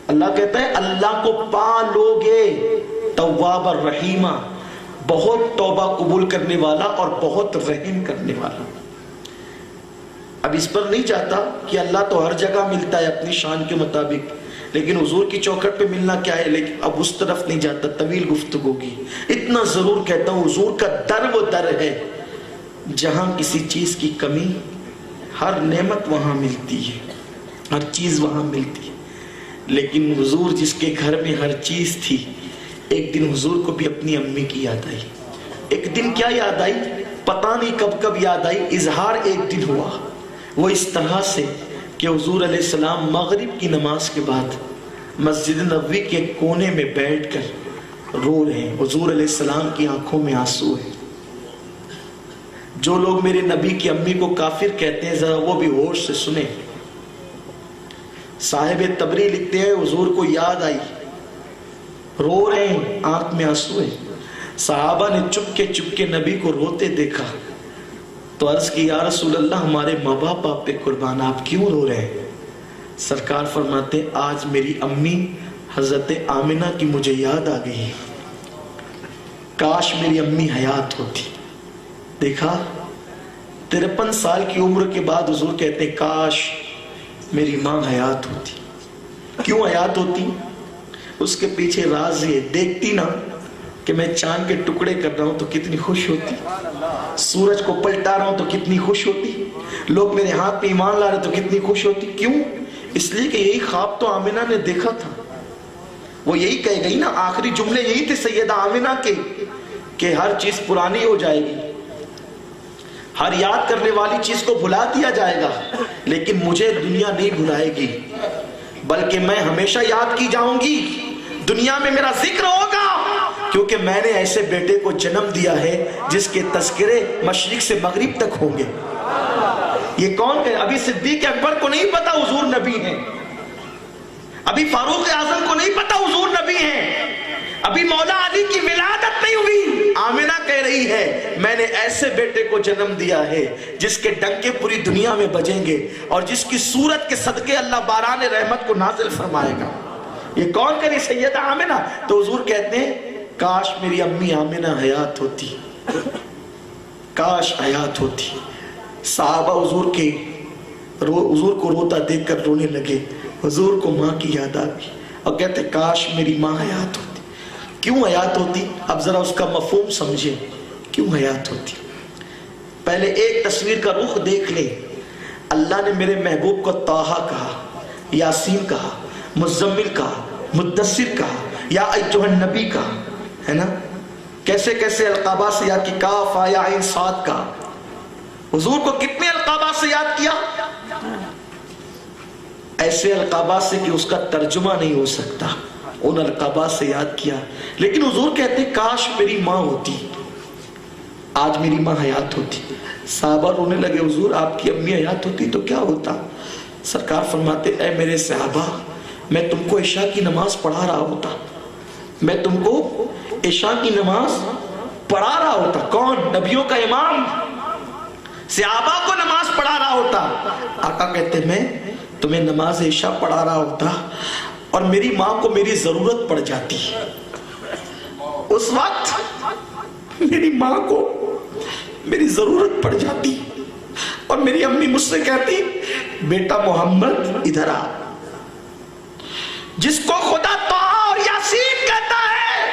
Speaker 1: اللہ کہتا ہے اللہ کو پالو گے، توابا رحیمہ، بہت توبہ قبول کرنے والا اور بہت رحم کرنے والا۔ اب اس پر نہیں چاہتا کہ اللہ تو ہر جگہ ملتا ہے اپنی شان کے مطابق، لیکن حضور کی چوکھٹ پہ ملنا کیا ہے، لیکن اب اس طرف نہیں جاتا، طویل گفتگو کی۔ اتنا ضرور کہتا ہوں حضور کا در وہ در ہے جہاں کسی چیز کی کمی، ہر نعمت وہاں ملتی ہے، ہر چیز وہاں ملتی ہے۔ لیکن حضور جس کے گھر میں ہر چیز تھی، ایک دن حضور کو بھی اپنی امی کی یاد آئی۔ ایک دن کیا یاد آئی پتہ نہیں کب کب یاد آئی، اظہار ایک دن ہوا وہ اس طرح سے کہ حضور علیہ السلام مغرب کی نماز کے بعد مسجد نبوی کے کونے میں بیٹھ کر رو رہے ہیں۔ حضور علیہ السلام کی آنکھوں میں آنسو ہے۔ جو لوگ میرے نبی کی امی کو کافر کہتے ہیں ذرا وہ بھی ہوش سے سنیں۔ صاحب تبری لکھتے ہیں حضور کو یاد آئی، رو رہے ہیں، آنکھ میں آنسو ہے۔ صحابہ نے چپ کے نبی کو روتے دیکھا تو عرض کی یا رسول اللہ ہمارے ماں باپ آپ پہ قربان، آپ کیوں رو رہے ہیں؟ سرکار فرماتے آج میری امی حضرت آمنہ کی مجھے یاد آ گئی، کاش میری امی حیات ہوتی۔ دیکھا 53 سال کی عمر کے بعد حضور کہتے ہیں کاش میری ماں حیات ہوتی۔ کیوں حیات ہوتی؟ اس کے پیچھے راز یہ، دیکھتی نا کہ میں چاند کے ٹکڑے کر رہا ہوں تو کتنی خوش ہوتی، سورج کو پلٹا رہا ہوں تو کتنی خوش ہوتی، لوگ میرے ہاتھ پہ ایمان لا رہے تو کتنی خوش ہوتی۔ کیوں؟ اس لیے کہ یہی خواب تو آمنہ نے دیکھا تھا، وہ یہی کہہ گئی نا، آخری جملے یہی تھے سیدہ آمنہ کے کہ ہر چیز پرانی ہو جائے گی، ہر یاد کرنے والی چیز کو بھلا دیا جائے گا، لیکن مجھے دنیا نہیں بھلائے گی بلکہ میں ہمیشہ یاد کی جاؤں گی، دنیا میں میرا ذکر ہوگا، کیونکہ میں نے ایسے بیٹے کو جنم دیا ہے جس کے تذکرے مشرق سے مغرب تک ہوں گے۔ یہ کون کہ ابھی صدیق اکبر کو نہیں پتا حضور نبی ہیں، ابھی فاروق اعظم کو نہیں پتا حضور نبی ہیں، ابھی مولا علی کی ولادت نہیں ہوئی، آمنہ کہہ رہی ہے میں نے ایسے بیٹے کو جنم دیا ہے جس کے ڈنکے پوری دنیا میں بجیں گے اور جس کی صورت کے صدقے اللہ باران رحمت کو نازل فرمائے گا۔ یہ کون کری سیدہ آمنہ؟ تو حضور کہتے ہیں کاش میری امی آمنہ حیات ہوتی، کاش حیات ہوتی۔ صحابہ حضور کو روتا دیکھ کر رونے لگے، حضور کو ماں کی یاد آ گئی اور کہتے کاش میری ماں حیات ہوتی۔ کیوں حیات ہوتی؟ اب ذرا اس کا مفہوم سمجھیں، کیوں حیات ہوتی؟ پہلے ایک تصویر کا رخ دیکھ لیں۔ اللہ نے میرے محبوب کو طٰہٰ کہا، یاسین کہا، مزمل کہا، مدثر کہا، یا ایھا النبی کہا۔ ہے نا, کیسے کیسے القابات سے یاد کی, کاف آیا عین صاد کا. حضور کو کتنے القابات سے یاد کیا, ایسے القابات سے کہ اس کا ترجمہ نہیں ہو سکتا, ان القابات سے یاد کیا. لیکن حضور کہتے کاش میری ماں ہوتی, آج میری ماں حیات ہوتی. صحابہ رونے لگے, حضور آپ کی امی حیات ہوتی تو کیا ہوتا. سرکار فرماتے اے میرے صحابہ, میں تم کو عشاء کی نماز پڑھا رہا ہوتا, میں تم کو عشاء کی نماز پڑھا رہا ہوتا. کون؟ نبیوں کا امام صحابہ کو نماز پڑھا رہا ہوتا. آقا کہتے میں تمہیں نماز عشاء پڑھا رہا ہوتا اور میری ماں کو میری ضرورت پڑ جاتی. اس وقت میری ماں کو میری ضرورت پڑ جاتی اور میری امی مجھ سے کہتی بیٹا محمد ادھر آ. جس کو خدا طٰہٰ اور یاسین کہتا ہے,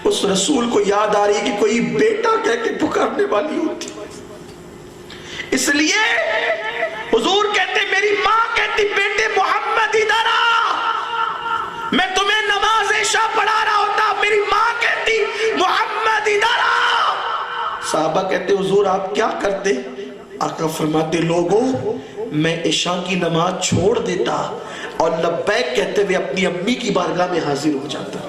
Speaker 1: اس رسول کو یاد آ رہی کہ کوئی بیٹا کہہ کے پکارنے والی ہوتی. اس لیے حضور کہتے میری ماں کہتی بیٹے محمد ادھر آ, میں تمہیں نماز عشاء پڑھا رہا ہوتا, میری ماں کہتی محمد ادھر آ. صحابہ کہتے حضور آپ کیا کرتے؟ آقا فرماتے لوگوں میں عشاء کی نماز چھوڑ دیتا اور لبیک کہتے ہوئے اپنی امی کی بارگاہ میں حاضر ہو جاتا.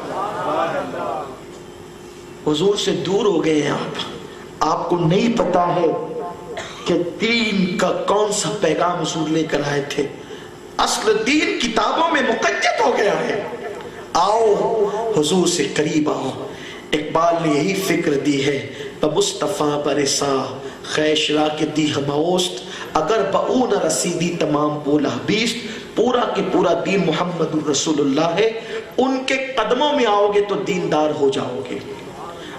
Speaker 1: حضور سے دور ہو گئے ہیں آپ کو نہیں پتا ہے کہ دین کا کون سا پیغام حضور لے کر آئے تھے. اصل دین کتابوں میں مقید ہو گیا ہے. آؤ حضور سے قریب آؤ. اقبال نے یہی فکر دی ہے, مصطفیٰ برسا خیشرا کے دی ہماوست, اگر بہون رسیدی تمام بولا بیست. پورا کے پورا دین محمد الرسول اللہ ہے. ان کے قدموں میں آؤ گے تو دیندار ہو جاؤ گے,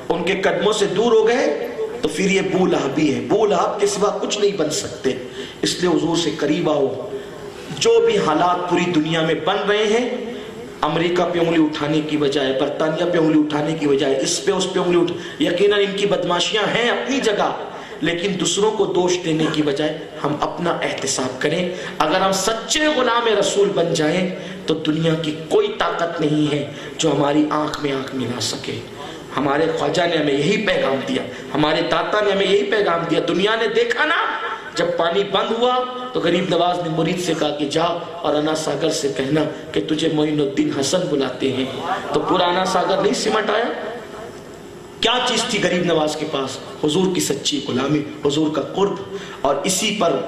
Speaker 1: ان کے قدموں سے دور ہو گئے تو پھر یہ بو لہبی ہے. بو لہب کے سوا کچھ نہیں بن سکتے. اس لیے حضور سے قریب آؤ. جو بھی حالات پوری دنیا میں بن رہے ہیں, امریکہ پہ انگلی اٹھانے کی بجائے, برطانیہ پہ انگلی اٹھانے کی بجائے, اس پہ اس پہ انگلی یقیناً ان کی بدماشیاں ہیں اپنی جگہ, لیکن دوسروں کو دوش دینے کی بجائے ہم اپنا احتساب کریں. اگر ہم سچے غلام رسول بن جائیں تو دنیا کی کوئی طاقت نہیں ہے جو ہماری آنکھ میں آنکھ ملا سکے. ہمارے خواجہ نے ہمیں یہی پیغام دیا, ہمارے داتا نے ہمیں یہی پیغام دیا. دنیا نے دیکھا نا, جب پانی بند ہوا تو غریب نواز نے مرید سے کہا کہ جا اور انا ساگر سے کہنا کہ تجھے معین الدین حسن بلاتے ہیں. تو پورا انا ساگر نہیں سمٹ آیا. کیا چیز تھی غریب نواز کے پاس؟ حضور کی سچی غلامی, حضور کا قرب. اور اسی پر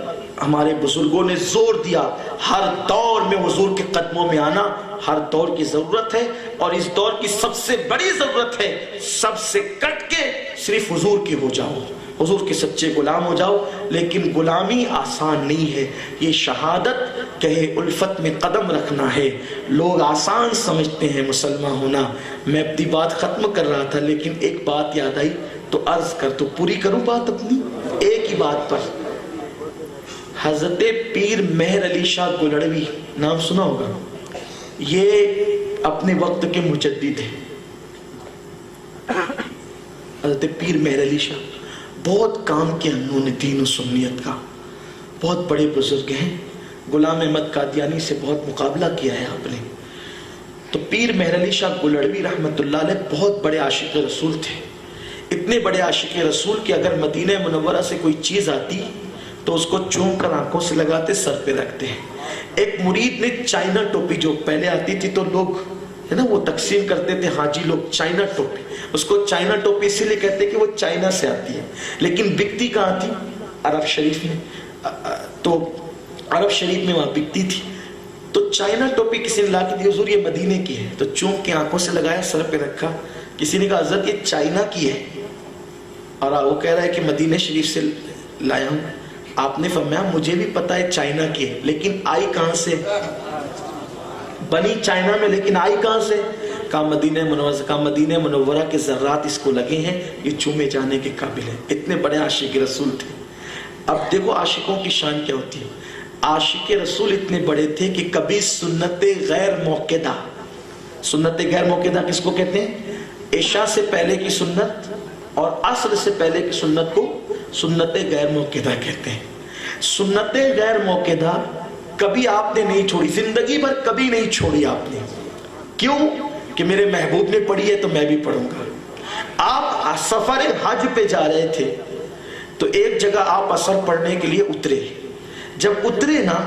Speaker 1: ہمارے بزرگوں نے زور دیا. ہر دور میں حضور کے قدموں میں آنا ہر دور کی ضرورت ہے, اور اس دور کی سب سے بڑی ضرورت ہے سب سے کٹ کے صرف حضور کی ہو جاؤ, حضور کے سچے غلام ہو جاؤ. لیکن غلامی آسان نہیں ہے, یہ شہادت کہے الفت میں قدم رکھنا ہے. لوگ آسان سمجھتے ہیں مسلمان ہونا. میں اپنی بات ختم کر رہا تھا لیکن ایک بات یاد آئی تو عرض کر تو پوری کروں بات اپنی ایک ہی بات پر. حضرت پیر مہر علی شاہ گلڑوی نام سنا ہوگا, یہ اپنے وقت کے مجدد ہیں. حضرت پیر مہر علی شاہ بہت کام کیا انہوں نے دین و سنیت کا, بہت بڑے بزرگ ہیں. غلام احمد قادیانی سے بہت مقابلہ کیا ہے آپ نے. تو پیر مہر علی شاہ گلڑوی رحمت اللہ علیہ بہت بڑے عاشق رسول تھے. اتنے بڑے عاشق رسول کہ اگر مدینہ منورہ سے کوئی چیز آتی تو اس کو چوم کر آنکھوں سے لگاتے, سر پہ رکھتے ہیں. ایک مرید نے چائنا ٹوپی جو پہلے آتی تھی تو لوگ ہے نا وہ تقسیم کرتے تھے, حاجی لوگ چائنا ٹوپی, اس کو چائنا ٹوپی اسی لیے کہتے کہ وہ چائنا سے آتی ہے, لیکن بکتی کہاں تھی؟ عرب شریف میں. تو عرب شریف میں وہاں بکتی تھی. تو چائنا ٹوپی کسی نے لا کے دی, حضور یہ مدینے کی ہے. تو چوم کے آنکھوں سے لگایا, سر پہ رکھا. کسی نے کہا حضرت یہ چائنا کی ہے, اور وہ کہہ رہا ہے کہ مدینہ شریف سے لایا ہوں. آپ نے فرمایا مجھے بھی پتا ہے چائنا کی ہے, لیکن آئی کہاں سے؟ بنی چائنا میں, لیکن آئی کہاں سے؟ کہا مدینہ منورہ سے. کہا مدینہ منورہ کے ذرات اس کو لگے ہیں, یہ چومے جانے کے قابل ہیں. اتنے بڑے عاشق رسول تھے. اب دیکھو عاشقوں کی شان کیا ہوتی ہے. عاشق رسول اتنے بڑے تھے کہ کبھی سنت غیر موقدہ, سنت غیر موقدہ کس کو کہتے ہیں؟ عشاء سے پہلے کی سنت اور عصر سے پہلے کی سنت کو سنت غیر موقدہ کہتے ہیں. سنت غیر موقدہ کبھی آپ نے نہیں چھوڑی, زندگی بھر کبھی نہیں چھوڑی آپ نے. کیوں؟ کہ میرے محبوب نے پڑھی ہے تو میں بھی پڑھوں گا. آپ سفر حج پہ جا رہے تھے تو ایک جگہ آپ اثر پڑھنے کے لیے اترے. جب اترے نا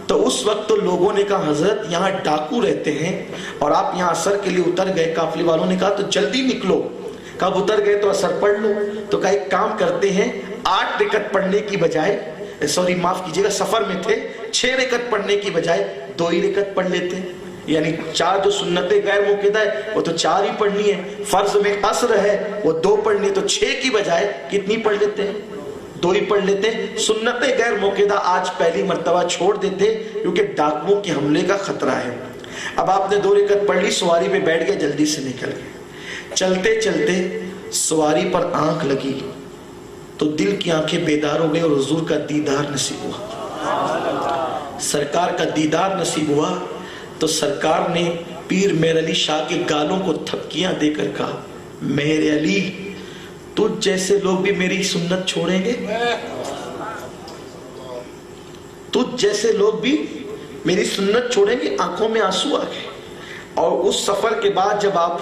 Speaker 1: تو اس وقت تو لوگوں نے کہا حضرت یہاں ڈاکو رہتے ہیں اور آپ یہاں اثر کے لیے اتر گئے. قافلے والوں نے کہا تو جلدی نکلو. کب اتر گئے تو اثر پڑھ لو. تو کہا ایک کام کرتے ہیں 8 رکعت پڑھنے کی بجائے معاف کیجیے گا سفر میں تھے 6 رکعت پڑھنے کی بجائے 2 ہی رکعت پڑھ لیتے. یعنی 4 جو سنتیں غیر موقدہ ہے وہ تو 4 ہی پڑھنی ہے. فرض میں عصر ہے وہ 2 پڑھنی, تو 6 کی بجائے کتنی پڑھ لیتے ہیں؟ 2 ہی پڑھ لیتے ہیں. سنتیں غیر موقدہ آج پہلی مرتبہ چھوڑ دیتے کیونکہ ڈاکوؤں کے حملے کا خطرہ ہے. اب آپ نے 2 رکعت پڑھ لی, سواری پہ بیٹھ گئے, جلدی سے نکل گئے. چلتے چلتے سواری پر آنکھ لگی تو دل کی آنکھیں بیدار ہو گئی اور حضور کا دیدار نصیب ہوا. سرکار کا دیدار نصیب ہوا تو سرکار نے پیر مہر علی شاہ کے گالوں کو تھپکیاں دے کر کہا مہر علی تجھ جیسے لوگ بھی میری سنت چھوڑیں گے؟ تجھ جیسے لوگ بھی میری سنت چھوڑیں گے؟ آنکھوں میں آنسو آ گئے. اور اس سفر کے بعد جب آپ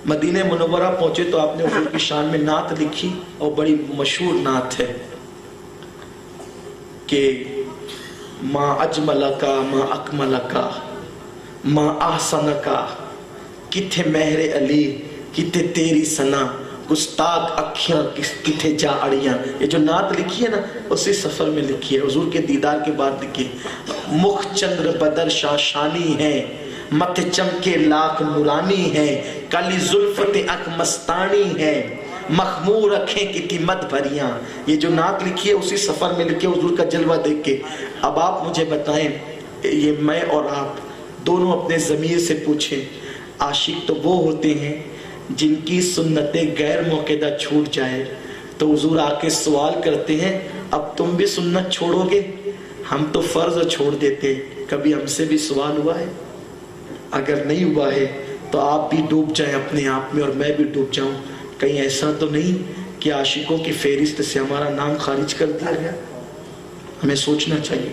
Speaker 1: مدینہ منورہ پہنچے تو آپ نے حضور کی شان میں نعت لکھی اور بڑی مشہور نعت ہے کہ ما اجملکا ما اکملکا ما احسنکا, کتھے مہر علی کتھے تیری سنا, گستاخ اکھیاں کتھے جا اڑیاں. یہ جو نعت لکھی ہے نا اسی سفر میں لکھی ہے, حضور کے دیدار کے بعد لکھی. مخ چندر بدر شاشانی ہے, مت چمکے لاکھ نورانی ہے, کالی زلفت اک مستانی ہے, مخمور رکھیں کی مت بھریاں. یہ جو نعت لکھی ہے اسی سفر میں لکھی ہے حضور کا جلوہ دیکھ کے. اب آپ مجھے بتائیں, یہ میں اور آپ دونوں اپنے ضمیر سے پوچھیں, عاشق تو وہ ہوتے ہیں جن کی سنتیں غیر موقدہ چھوٹ جائے تو حضور آ کے سوال کرتے ہیں اب تم بھی سنت چھوڑو گے؟ ہم تو فرض چھوڑ دیتے. کبھی ہم سے بھی سوال ہوا ہے؟ اگر نہیں ہوا ہے تو آپ بھی ڈوب جائیں اپنے آپ میں اور میں بھی ڈوب جاؤں. کہیں ایسا تو نہیں کہ عاشقوں کی فہرست سے ہمارا نام خارج کر دیا گیا؟ ہمیں سوچنا چاہیے,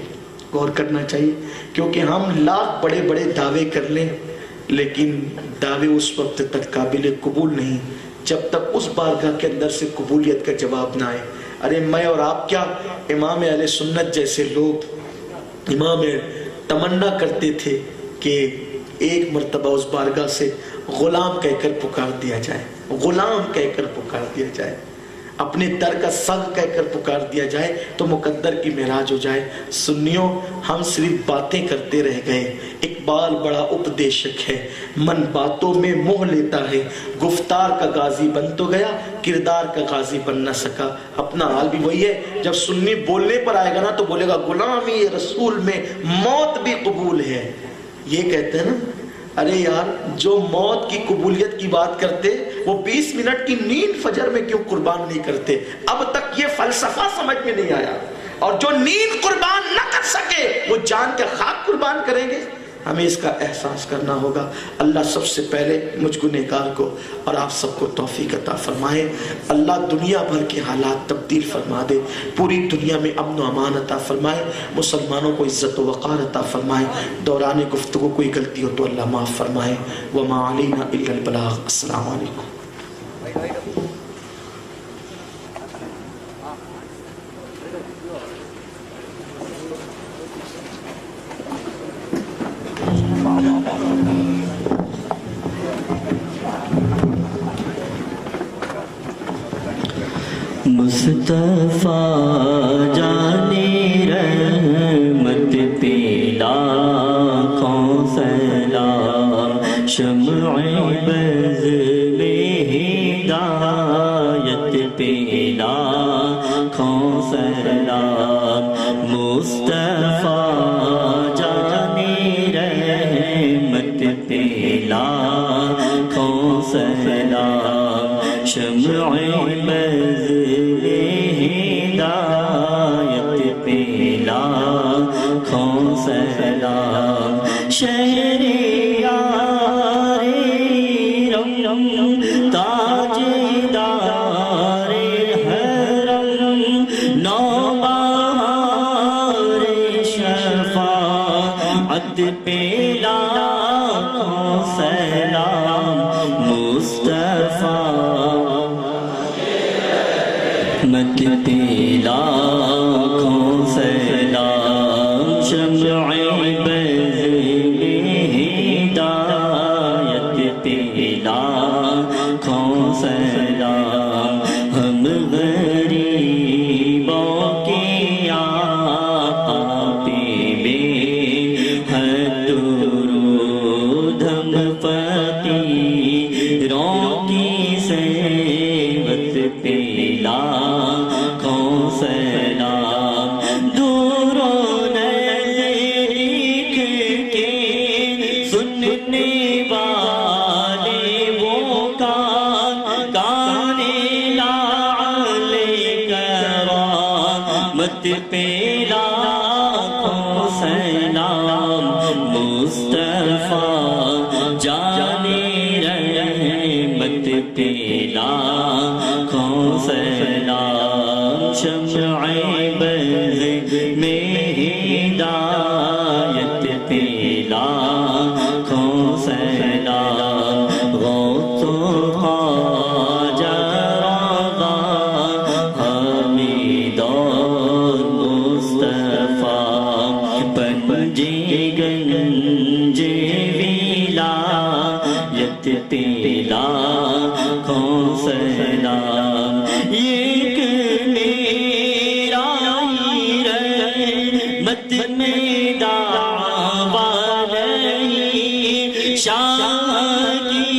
Speaker 1: غور کرنا چاہیے, کیونکہ ہم لاکھ بڑے بڑے دعوے کر لیں لیکن دعوے اس وقت تک قابل قبول نہیں جب تک اس بارگاہ کے اندر سے قبولیت کا جواب نہ آئے. ارے میں اور آپ کیا, امام اہل سنت جیسے لوگ امام تمنا کرتے تھے کہ ایک مرتبہ اس بارگاہ سے غلام کہہ کر پکار دیا جائے, غلام کہہ کر پکار دیا جائے, اپنے در کا سگ کہہ کر پکار دیا جائے تو مقدر کی معراج ہو جائے. سنیوں ہم صرف باتیں کرتے رہ گئے. اقبال بڑا اپدیشک ہے, من باتوں میں موہ لیتا ہے, گفتار کا غازی بن تو گیا کردار کا غازی بن نہ سکا. اپنا حال بھی وہی ہے, جب سنی بولنے پر آئے گا نا تو بولے گا غلامی رسول میں موت بھی قبول ہے. یہ کہتے ہیں نا, ارے یار جو موت کی قبولیت کی بات کرتے وہ 20 منٹ کی نیند فجر میں کیوں قربان نہیں کرتے؟ اب تک یہ فلسفہ سمجھ میں نہیں آیا. اور جو نیند قربان نہ کر سکے وہ جان کے خاک قربان کریں گے. ہمیں اس کا احساس کرنا ہوگا. اللہ سب سے پہلے مجھ گنہگار کو اور آپ سب کو توفیق عطا فرمائے. اللہ دنیا بھر کے حالات تبدیل فرما دے, پوری دنیا میں امن و امان عطا فرمائے, مسلمانوں کو عزت و وقار عطا فرمائے. دوران گفتگو کوئی غلطی ہو تو اللہ معاف فرمائے. وما علینا الا البلاغ. السلام علیکم.
Speaker 3: مصطفیٰ جانے رحمت پہ لاکھوں سلام, شمع بز میں ہدایت پہ لاکھوں سلام. مصطفیٰ جانے رحمت پہ لاکھوں سلام, شمع بز شہر یار رم تاجدار حرم نوبہار شفاعت پہ لاکھوں سلام. پہ لاکھوں سلام شمع بز میں ہدایت پہ لاکھوں سلام ہم غریبوں کے آقا پہ بے حد درود ہم فقیروں کی سیوت پہ لاکھوں سلام دور و نزدیک کے سننے والے وہ کان لعل کرامت پہ لاکھوں سلام مصطفیٰ جانے رحمت پہ لاکھوں سلام شمع بز میں ہدایت پہ لاکھوں سلام غوث و خواجہ رضا حمید مصطفیٰ پنجے گنج ولایت پہ لاکھوں سلام ایک میرا رحمت میں دعویٰ نہیں شاہ کی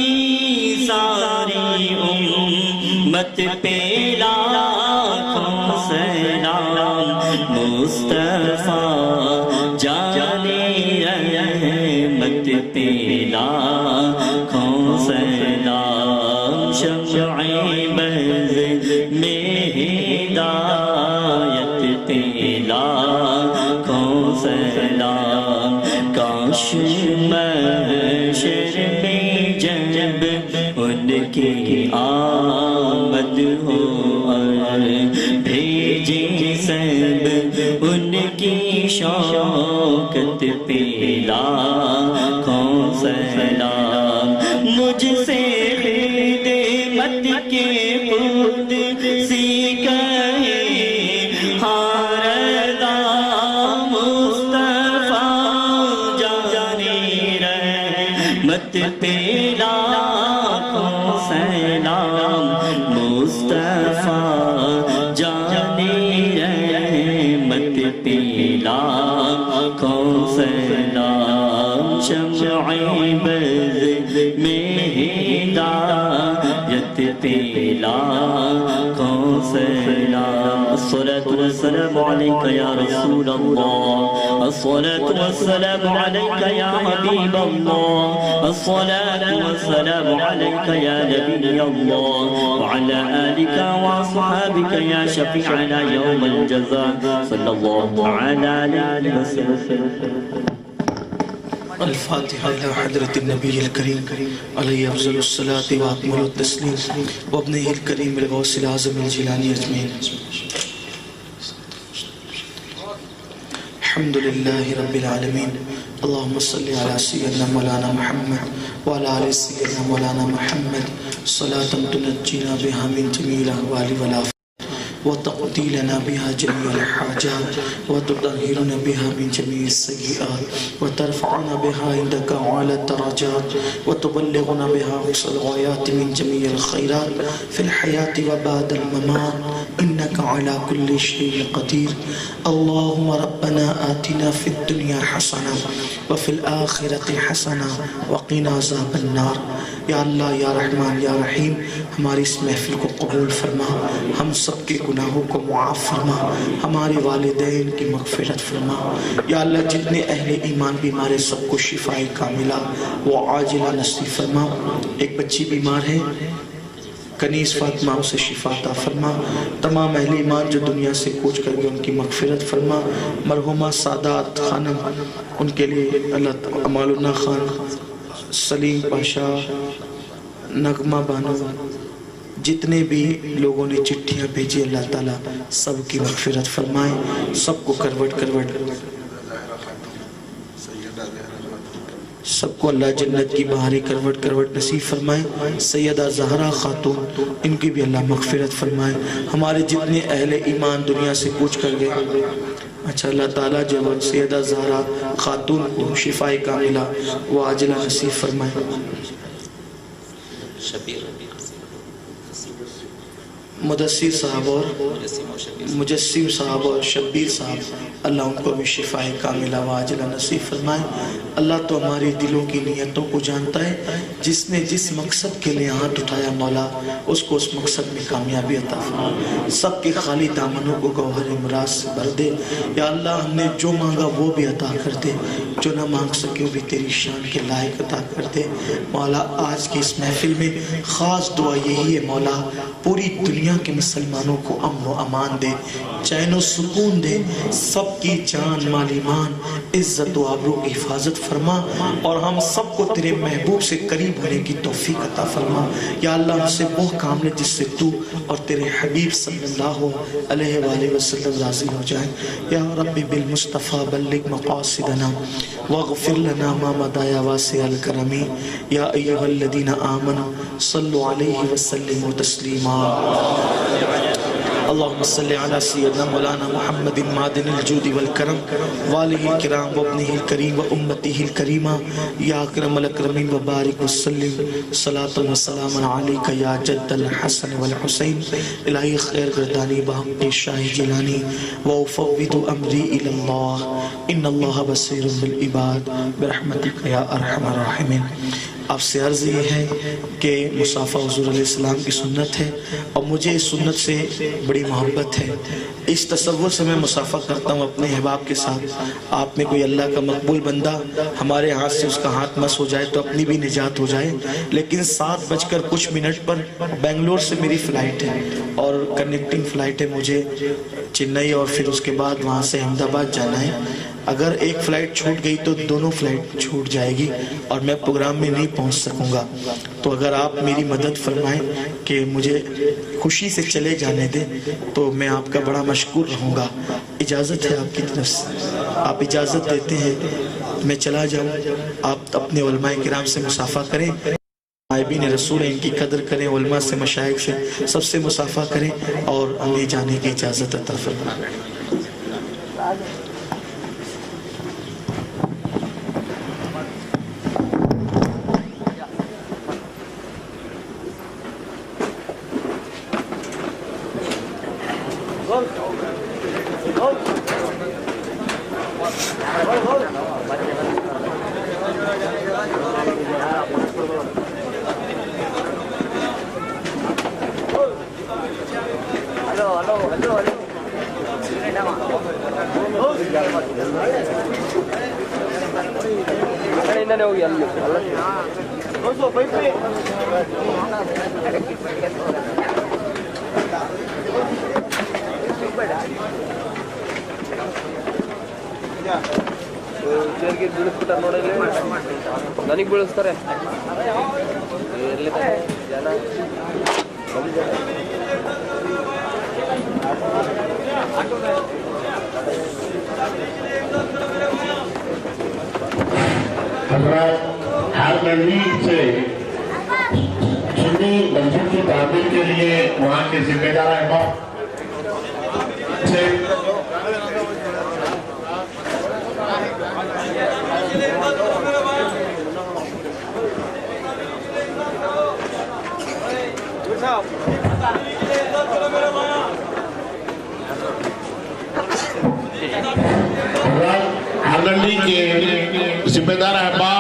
Speaker 3: ساری امت پہ لاکھوں سلام مصطفیٰ جانے رحمت پہ لاکھوں سلام شمع بز میں ہدایت پہ لاکھوں سلام کاش محشر میں جب ان کی آمد ہو اور بھیجے سب ان کی شوکت پہ لاکھوں سلام مجھ سے خدمت کے پود سی کہے ہاردا مصطفیٰ جانے رحمت پہ لاکھوں سلام مصطفیٰ جانے رحمت پہ لاکھوں سلام شمع بز میں ہدایت پہ لاکھوں سلام الصلاة والسلام عليك يا رسول الله الصلاة والسلام عليك يا حبيب الله الصلاة والسلام عليك يا نبي الله وعلى آلك وأصحابك يا شفيعنا يوم الجزاء صلى الله تعالى عليه وسلم
Speaker 1: الفاتحة إلى حضرة النبي الكريم عليه أفضل الصلاة وأكمل التسليم وابنه الكريم الغوث الأعظم الجيلاني أجمعين الحمد لله رب العالمين اللهم صل على سيدنا مولانا محمد وعلى آل سيدنا مولانا محمد صلاة تنجينا بها من جميع الأهوال والآفات وتقضي لنا بها جميع الحاجات وتطهرنا بها من جميع السيئات وترفعنا بها عندك أعلى الدرجات وتبلغنا بها أقصى الغايات من جميع الخيرات في الحياة وبعد الممات إنك على كل شيء قدير اللهم ربنا آتنا في الدنيا حسنة وفي الآخرة حسنة وقنا عذاب النار یا اللہ یا رحمان یا رحیم ہماری اس محفل کو قبول فرما ہم سب کے گناہوں کو معاف فرما ہمارے والدین کی مغفرت فرما یا اللہ جتنے اہل ایمان بیمار سب کو شفاء کاملہ و عاجلہ نصیب فرما ایک بچی بیمار ہے کنیز فاطمہ اسے شفا عطا فرما تمام اہل ایمان جو دنیا سے کوچ کر گئے ان کی مغفرت فرما مرحومہ سعادت خانم ان کے لیے اللہ امال اللہ خان سلیم پاشا نغمہ بانو جتنے بھی لوگوں نے چٹھیاں بھیجی اللہ تعالیٰ سب کی مغفرت فرمائے سب کو کروٹ کروٹ سب کو اللہ جنت کی بہار کروٹ کروٹ نصیب فرمائے. سیدہ زہرا خاتون ان کی بھی اللہ مغفرت فرمائے. ہمارے جتنے اہل ایمان دنیا سے کوچ کر گئے اچھا اللہ تعالیٰ جو سیدہ زہرا خاتون کو شفائے کاملہ و عاجلہ نصیب فرمائے. مدثر صاحب اور مجسم صاحب اور شبیر صاحب اللہ ان کو بھی شفائے کاملہ و عاجلہ نصیب فرمائے. اللہ تو ہماری دلوں کی نیتوں کو جانتا ہے. جس نے جس مقصد کے لیے ہاتھ اٹھایا مولا اس کو اس مقصد میں کامیابی عطا فرما. سب کے خالی دامنوں کو گوہر مراد سے بھر دے. یا اللہ ہم نے جو مانگا وہ بھی عطا کر دے, جو نہ مانگ سکے وہ بھی تیری شان کے لائق عطا کر دے. مولا آج کی اس محفل میں خاص دعا یہی ہے مولا پوری دنیا کے مسلمانوں کو امن و امان دے, چین و سکون دے. سب کی جان مال ایمان عزت و آبرو کی حفاظت فرما اور ہم سب کو تیرے محبوب سے قریب ہونے کی توفیق عطا فرما. یا اللہ ہم سے وہ کام لے جس سے تو اور تیرے حبیب صلی اللہ علیہ وآلہ وسلم راضی ہو جائیں. یا رب بالمصطفیٰ بلغ مقاصدنا واغفر لنا ما مضى يا واسع الكرم. یا ایھا الذین آمنوا صلوا علیہ وسلموا تسلیما. اللهم صل على سيدنا مولانا محمد معدن الجود والكرم وآلہ الكرام وابنہ الكریم وامتہ الکریمہ. یا اکرم الاکرمین وبارک وسلم صلاة وسلام علیک یا جد الحسن والحسین. الہی خیر گردانی بحق شاہ جیلانی وافوض امری الی اللہ ان اللہ بصیر بالعباد برحمتک یا ارحم الراحمین. آپ سے عرض یہ ہے کہ مصافحہ حضور علیہ السلام کی سنت ہے اور مجھے اس سنت سے بڑی محبت ہے. اس تصور سے میں مصافحہ کرتا ہوں اپنے احباب کے ساتھ. آپ میں کوئی اللہ کا مقبول بندہ ہمارے ہاتھ سے اس کا ہاتھ مس ہو جائے تو اپنی بھی نجات ہو جائے. لیکن 7:00 پر بنگلور سے میری فلائٹ ہے اور کنیکٹنگ فلائٹ ہے مجھے چنئی اور پھر اس کے بعد وہاں سے احمد آباد جانا ہے. اگر ایک فلائٹ چھوٹ گئی تو دونوں فلائٹ چھوٹ جائے گی اور میں پروگرام میں نہیں پہنچ سکوں گا. تو اگر آپ میری مدد فرمائیں کہ مجھے خوشی سے چلے جانے دیں تو میں آپ کا بڑا مشکور رہوں گا. اجازت ہے آپ کی طرف سے, آپ اجازت دیتے ہیں میں چلا جاؤں. آپ اپنے علماء کرام سے مصافحہ کریں, نائبین رسول ان کی قدر کریں, علماء سے مشائخ سے سب سے مصافحہ کریں اور ہمیں جانے کی اجازت عطا فرمائیں.
Speaker 4: ನನಗೆ ಬೀಳಿಸ್ತಾರೆ ಜನ
Speaker 5: ہر نزدیک سے سنی مسجد کی تعمیر کے لیے وہاں کے ذمہ دار احباب سے ہر منڈی کے ذمہ دار احباب